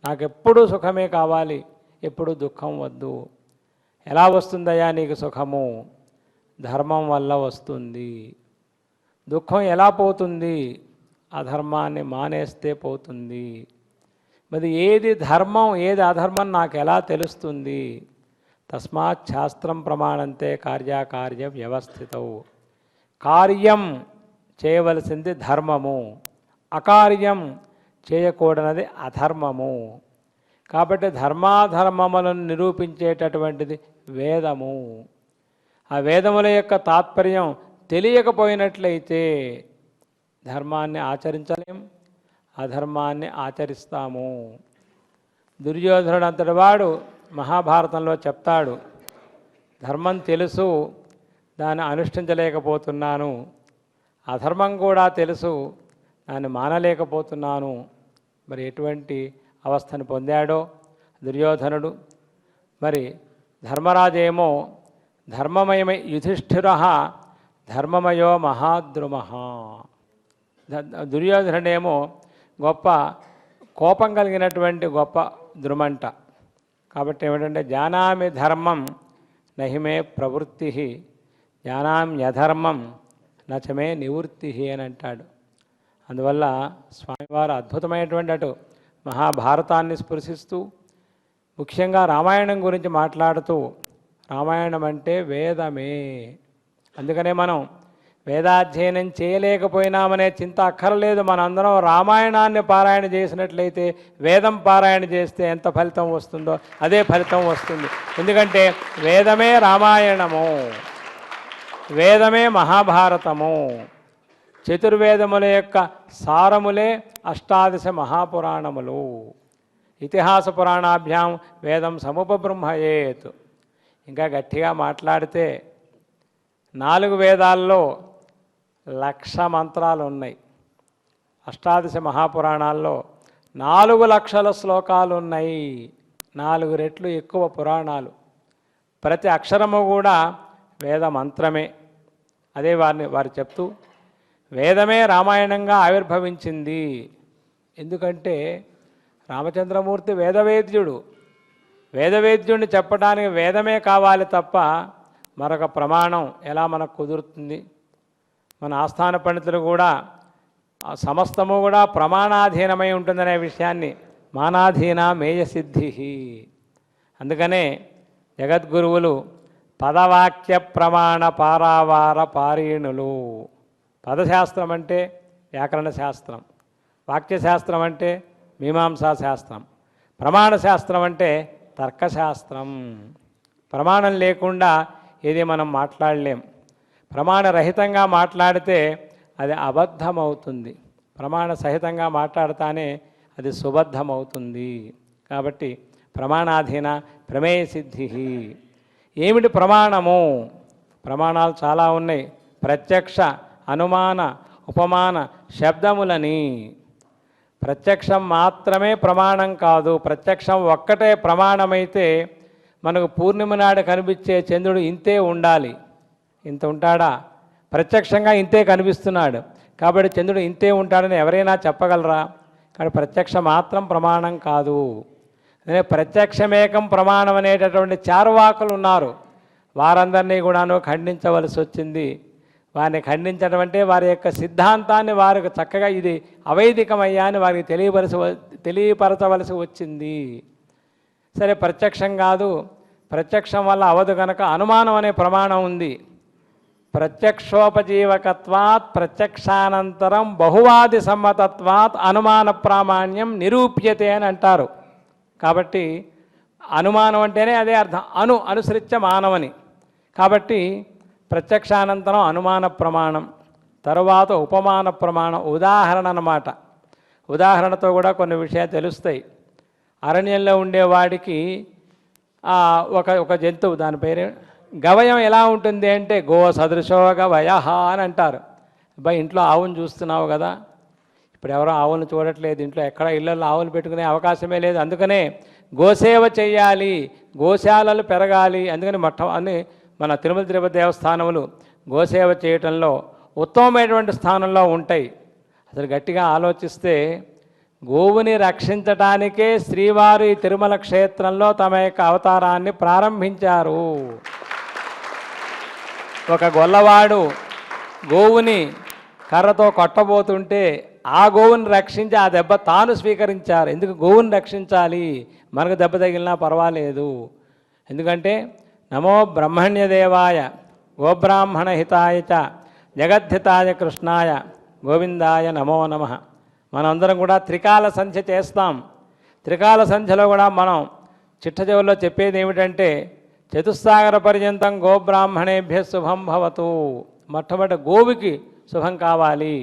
నాకెప్పుడు సుఖమే కావాలి, ఎప్పుడు దుఃఖం వద్దు. ఎలా వస్తుందయ్యా నీకు సుఖము? ధర్మం వల్ల వస్తుంది. దుఃఖం ఎలా పోతుంది? అధర్మాన్ని మానేస్తే పోతుంది. మరి ఏది ధర్మం ఏది అధర్మం నాకు ఎలా తెలుస్తుంది? తస్మాత్ శాస్త్రం ప్రమాణంతే కార్యాకార్య వ్యవస్థితవు. కార్యం చేయవలసింది ధర్మము, అకార్యం చేయకూడనది అధర్మము. కాబట్టి ధర్మాధర్మములను నిరూపించేటటువంటిది వేదము. ఆ వేదముల యొక్క తాత్పర్యం తెలియకపోయినట్లయితే ధర్మాన్ని ఆచరించలేం, అధర్మాన్ని ఆచరిస్తాము. దుర్యోధనుడు అంతటి వాడు మహాభారతంలో చెప్తాడు, ధర్మం తెలుసు, దాన్ని అనుష్ఠించలేకపోతున్నాను, అధర్మం కూడా తెలుసు, దాన్ని మానలేకపోతున్నాను. మరి ఎటువంటి అవస్థను పొందాడో దుర్యోధనుడు. మరి ధర్మరాజేమో ధర్మమయమై యుధిష్ఠిర ధర్మమయో మహాద్రుమ. దుర్యోధనుడేమో గొప్ప కోపం కలిగినటువంటి గొప్ప ద్రుమంట. కాబట్టి ఏమిటంటే, జానామి ధర్మం నహిమే ప్రవృత్తి, జానామ్యధర్మం నచమే నివృత్తి అని అంటాడు. అందువల్ల స్వామివారు అద్భుతమైనటువంటి అటు మహాభారతాన్ని స్పృశిస్తూ ముఖ్యంగా రామాయణం గురించి మాట్లాడుతూ, రామాయణం అంటే వేదమే. అందుకనే మనం వేదాధ్యయనం చేయలేకపోయినామనే చింత అక్కర్లేదు. మనందరం రామాయణాన్ని పారాయణ చేసినట్లయితే, వేదం పారాయణ చేస్తే ఎంత ఫలితం వస్తుందో అదే ఫలితం వస్తుంది. ఎందుకంటే వేదమే రామాయణము, వేదమే మహాభారతము. చతుర్వేదముల యొక్క సారములే అష్టాదశ మహాపురాణములు. ఇతిహాస పురాణాభ్యాం వేదం సముపబ్రహ్మయేత్. ఇంకా గట్టిగా మాట్లాడితే 4 వేదాల్లో 1,00,000 మంత్రాలు ఉన్నాయి. అష్టాదశ మహాపురాణాల్లో 4,00,000 శ్లోకాలు ఉన్నాయి. 4 రెట్లు ఎక్కువ పురాణాలు. ప్రతి అక్షరము కూడా వేద మంత్రమే. అదే వారు చెప్తూ, వేదమే రామాయణంగా ఆవిర్భవించింది. ఎందుకంటే రామచంద్రమూర్తి వేదవేద్యుడు. వేదవేద్యుడిని చెప్పడానికి వేదమే కావాలి తప్ప మరొక ప్రమాణం ఎలా మనకు కుదురుతుంది? మన ఆస్థాన పండితులు కూడా ఆ సమస్తము కూడా ప్రమాణాధీనమై ఉంటుందనే విషయాన్ని మానాధీన మేయసిద్ధి. అందుకనే జగద్గురువులు పదవాక్య ప్రమాణ పారావార పారీణులు. పదశాస్త్రం అంటే వ్యాకరణ శాస్త్రం, వాక్యశాస్త్రం అంటే మీమాంసా శాస్త్రం, ప్రమాణ శాస్త్రం అంటే తర్కశాస్త్రం. ప్రమాణం లేకుండా ఏది మనం మాట్లాడలేం. ప్రమాణరహితంగా మాట్లాడితే అది అబద్ధమవుతుంది, ప్రమాణ సహితంగా మాట్లాడతానే అది సుబద్ధమవుతుంది. కాబట్టి ప్రమాణాధీన ప్రమేయ సిద్ధి. ఏమిటి ప్రమాణము? ప్రమాణాలు చాలా ఉన్నాయి. ప్రత్యక్ష, అనుమాన, ఉపమాన శబ్దములని. ప్రత్యక్షం మాత్రమే ప్రమాణం కాదు. ప్రత్యక్షం ఒక్కటే ప్రమాణమైతే మనకు పూర్ణిమ నాడు కనిపించే చంద్రుడు ఇంతే ఉండాలి. ఇంత ఉంటాడా? ప్రత్యక్షంగా ఇంతే కనిపిస్తున్నాడు కాబట్టి చంద్రుడు ఇంతే ఉంటాడని ఎవరైనా చెప్పగలరా? కాబట్టి ప్రత్యక్ష మాత్రం ప్రమాణం కాదు. అదే ప్రత్యక్షమేకం ప్రమాణం అనేటటువంటి చార్వాకులు ఉన్నారు. వారందరినీ కూడాను ఖండించవలసి వచ్చింది. వారిని ఖండించడం అంటే వారి యొక్క సిద్ధాంతాన్ని వారికి చక్కగా ఇది అవైదికమయ్యా అని వారికి తెలియపరచవలసి వచ్చింది. సరే, ప్రత్యక్షం కాదు, ప్రత్యక్షం వల్ల అవదు కనుక అనుమానం అనే ప్రమాణం ఉంది. ప్రత్యక్షోపజీవకత్వాత్ ప్రత్యక్షానంతరం బహువాది సమ్మతత్వాత్ అనుమాన ప్రామాణ్యం నిరూప్యతే అని అంటారు. కాబట్టి అనుమానం అంటేనే అదే అర్థం, అనుసృత్య మానవని. కాబట్టి ప్రత్యక్షానంతరం అనుమాన ప్రమాణం, తరువాత ఉపమాన ప్రమాణం, ఉదాహరణ అన్నమాట. ఉదాహరణతో కూడా కొన్ని విషయాలు తెలుస్తాయి. అరణ్యంలో ఉండేవాడికి ఒక జంతువు, దాని పేరు గవయం ఎలా ఉంటుంది అంటే గో సదృశో గవయ అని అంటారు. అబ్బాయి ఇంట్లో ఆవును చూస్తున్నావు కదా, ఇప్పుడు ఎవరో ఆవులను చూడట్లేదు, ఇంట్లో ఎక్కడ ఇళ్ళల్లో ఆవులు పెట్టుకునే అవకాశమే లేదు. అందుకనే గోసేవ చేయాలి, గోశాలలు పెరగాలి. అందుకని అని మన తిరుమల తిరుపతి దేవస్థానములు గోసేవ చేయటంలో ఉత్తమమైనటువంటి స్థానంలో ఉంటాయి. అసలు గట్టిగా ఆలోచిస్తే గోవుని రక్షించటానికే శ్రీవారు ఈ తిరుమల క్షేత్రంలో తమ యొక్క అవతారాన్ని ప్రారంభించారు. ఒక గొల్లవాడు గోవుని కర్రతో కొట్టబోతుంటే ఆ గోవుని రక్షించి ఆ దెబ్బ తాను స్వీకరించారు. ఎందుకు? గోవుని రక్షించాలి, మనకు దెబ్బ తగిలినా పర్వాలేదు. ఎందుకంటే నమో బ్రహ్మణ్యదేవాయ గోబ్రాహ్మణ హితాయ చ జగద్ధితాయ కృష్ణాయ గోవిందాయ నమో నమః. మనందరం కూడా త్రికాల సంధ్య చేస్తాం. త్రికాల సంధ్యలో కూడా మనం చిట్ట చివరిలో చెప్పేది ఏమిటంటే చతుస్సాగర పర్యంతం గోబ్రాహ్మణేభ్య శుభం భవతు. మొట్టమొదటి గోవుకి శుభం కావాలి.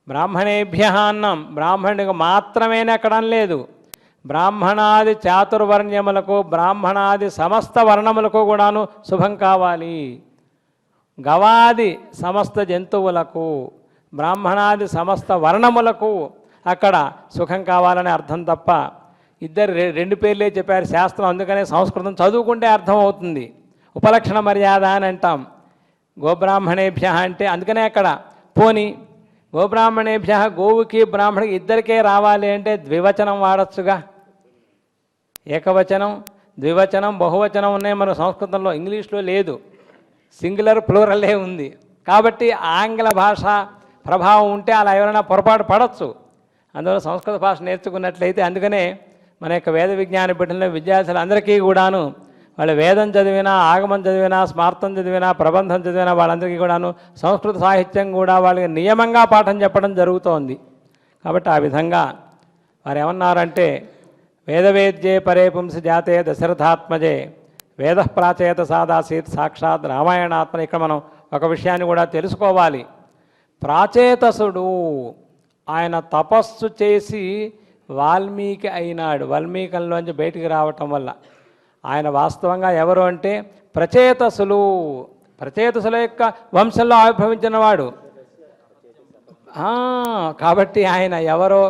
బ్రాహ్మణేభ్య అన్నం బ్రాహ్మణుడికి మాత్రమే ఎక్కడం లేదు, బ్రాహ్మణాది చాతుర్వర్ణ్యములకు, బ్రాహ్మణాది సమస్త వర్ణములకు కూడాను శుభం కావాలి. గవాది సమస్త జంతువులకు, బ్రాహ్మణాది సమస్త వర్ణములకు అక్కడ సుఖం కావాలని అర్థం తప్ప ఇద్దరు రెండు పేర్లే చెప్పారు శాస్త్రం. అందుకనే సంస్కృతం చదువుకుంటే అర్థం అవుతుంది. ఉపలక్షణ మర్యాద అని అంటాం. గోబ్రాహ్మణేభ్య అంటే అందుకనే అక్కడ పోని గోబ్రాహ్మణేభ్య గోవుకి బ్రాహ్మణికి ఇద్దరికే రావాలి అంటే ద్వివచనం వాడచ్చుగా. ఏకవచనం, ద్వివచనం, బహువచనం ఉన్నాయి మన సంస్కృతంలో, ఇంగ్లీష్లో లేదు. సింగులర్ ప్లూరలే ఉంది. కాబట్టి ఆంగ్ల భాష ప్రభావం ఉంటే అలా ఎవరైనా పొరపాటు పడవచ్చు. అందువల్ల సంస్కృత భాష నేర్చుకున్నట్లయితే, అందుకనే మన యొక్క వేద విజ్ఞాన బిడ్డల విద్యార్థులందరికీ కూడాను వాళ్ళు వేదం చదివినా, ఆగమం చదివినా, స్మార్థం చదివినా, ప్రబంధం చదివినా వాళ్ళందరికీ కూడాను సంస్కృత సాహిత్యం కూడా వాళ్ళకి నియమంగా పాఠం చెప్పడం జరుగుతోంది. కాబట్టి ఆ విధంగా వారు ఏమన్నారంటే వేదవేద్యే పరే పుంసి జాతే దశరథాత్మజే వేద ప్రాచేత సాదాసీత్ సాక్షాత్ రామాయణాత్మ. ఇక్కడ మనం ఒక విషయాన్ని కూడా తెలుసుకోవాలి. ప్రాచేతసుడు ఆయన తపస్సు చేసి వాల్మీకి అయినాడు. వాల్మీకంలోంచి బయటికి రావటం వల్ల ఆయన వాస్తవంగా ఎవరు అంటే ప్రచేతసులు, ప్రచేతసుల యొక్క వంశంలో ఆవిర్భవించిన వాడు. కాబట్టి ఆయన ఎవరో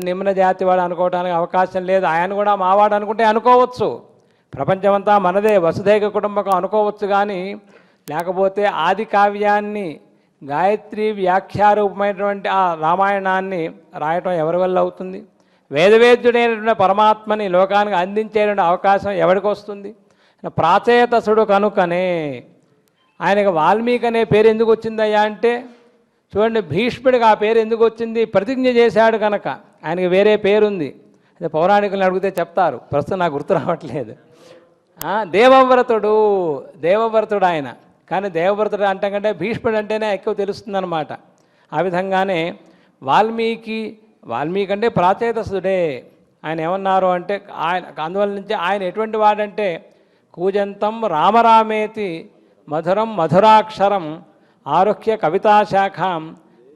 నిమ్న జాతి వాడు అనుకోవడానికి అవకాశం లేదు. ఆయన కూడా మావాడు అనుకుంటే అనుకోవచ్చు, ప్రపంచమంతా మనదే వసుధైక కుటుంబకం అనుకోవచ్చు. కానీ లేకపోతే ఆది కావ్యాన్ని గాయత్రి వ్యాఖ్యారూపమైనటువంటి ఆ రామాయణాన్ని రాయటం ఎవరి వల్ల అవుతుంది? వేదవేద్యుడైనటువంటి పరమాత్మని లోకానికి అందించేటువంటి అవకాశం ఎవరికి వస్తుంది? ప్రాచేతసుడు కనుకనే ఆయనకు వాల్మీకి అనే పేరు ఎందుకు వచ్చిందయ్యా అంటే చూడండి, భీష్ముడికి ఆ పేరు ఎందుకు వచ్చింది? ప్రతిజ్ఞ చేశాడు కనుక. ఆయనకి వేరే పేరుంది, అదే పౌరాణికులను అడిగితే చెప్తారు, ప్రస్తుతం నాకు గుర్తు రావట్లేదు. దేవవ్రతుడు ఆయన. కానీ దేవవ్రతుడు అంటే కంటే భీష్ముడు అంటేనే ఎక్కువ తెలుస్తుందన్నమాట. ఆ విధంగానే వాల్మీకి అంటే ప్రాచేతసుడే. ఆయన ఏమన్నారు అంటే, ఆయన అందువల్ల నుంచి ఆయన ఎటువంటి వాడంటే, కూజంతం రామరామేతి మధురం మధురాక్షరం ఆరుహ్య కవితాశాఖం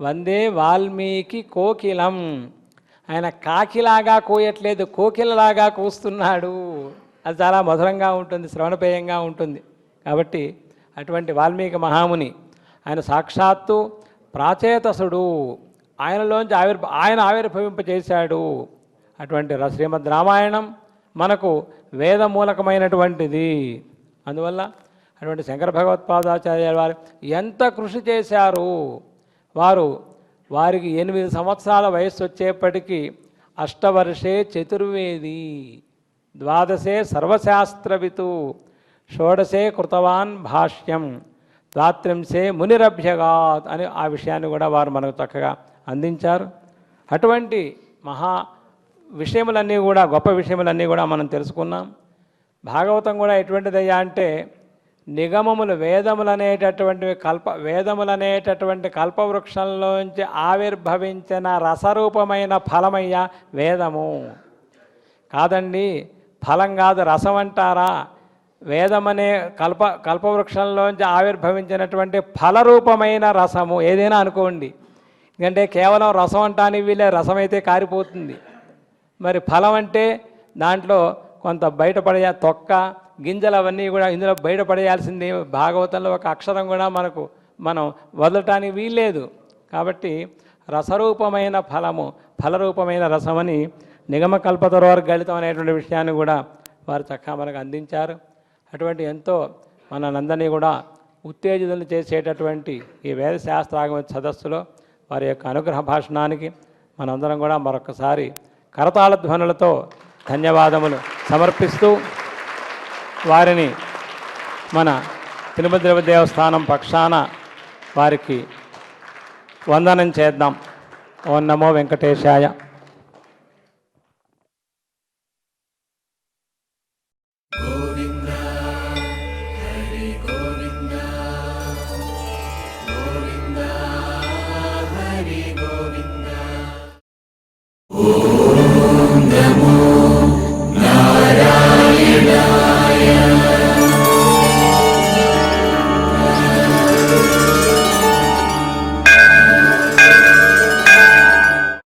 వందే వాల్మీకి కోకిలం. ఆయన కాకిలాగా కోయట్లేదు, కోకిలలాగా కూస్తున్నాడు. అది చాలా మధురంగా ఉంటుంది, శ్రవణపేయంగా ఉంటుంది. కాబట్టి అటువంటి వాల్మీకి మహాముని ఆయన సాక్షాత్తు ప్రాచేతసుడు. ఆయనలోంచి ఆయన ఆవిర్భవింపచేశాడు. అటువంటి శ్రీమద్ రామాయణం మనకు వేదమూలకమైనటువంటిది. అందువల్ల అటువంటి శంకర భగవత్పాదాచార్య వారు ఎంత కృషి చేశారు. వారికి 8 సంవత్సరాల వయస్సు వచ్చేప్పటికీ అష్టవర్షే చతుర్వేది, ద్వాదశే సర్వశాస్త్రవితు, షోడశే కృతవాన్ భాష్యం, ద్వాత్రింశే మునిరభ్యగాత్ అని ఆ విషయాన్ని కూడా వారు మనకు చక్కగా అందించారు. అటువంటి మహా విషయములన్నీ కూడా, గొప్ప విషయములన్నీ కూడా మనం తెలుసుకున్నాం. భాగవతం కూడా ఎటువంటిదయ్యా అంటే, నిగమములు వేదములనేటటువంటి కల్పవృక్షంలోంచి ఆవిర్భవించిన రసరూపమైన ఫలమయ్యా వేదము. కాదండి, ఫలం కాదు, రసం అంటారా? వేదమనే కల్పవృక్షంలోంచి ఆవిర్భవించినటువంటి ఫలరూపమైన రసము ఏదైనా అనుకోండి. ఎందుకంటే కేవలం రసం అంటానికి వీలే, రసం అయితే కారిపోతుంది. మరి ఫలం అంటే దాంట్లో కొంత బయటపడే తొక్క గింజలు అవన్నీ కూడా ఇందులో బయటపడేయాల్సింది. భాగవతంలో ఒక అక్షరం కూడా మనం వదలటానికి వీల్లేదు. కాబట్టి రసరూపమైన ఫలరూపమైన రసమని నిగమకల్పతరోర్ గళితం అనేటువంటి విషయాన్ని కూడా వారు చక్కగా మనకు అందించారు. అటువంటి ఎంతో మనందరినీ కూడా ఉత్తేజితులు చేసేటటువంటి ఈ వేదశాస్త్రాగమ సదస్సులో వారి యొక్క అనుగ్రహ భాషణానికి మనందరం కూడా మరొకసారి కరతాళ ధ్వనులతో ధన్యవాదములు సమర్పిస్తూ వారిని మన తిరుపతి దేవస్థానం పక్షాన వారికి వందనం చేద్దాం. ఓం నమో వెంకటేశాయ.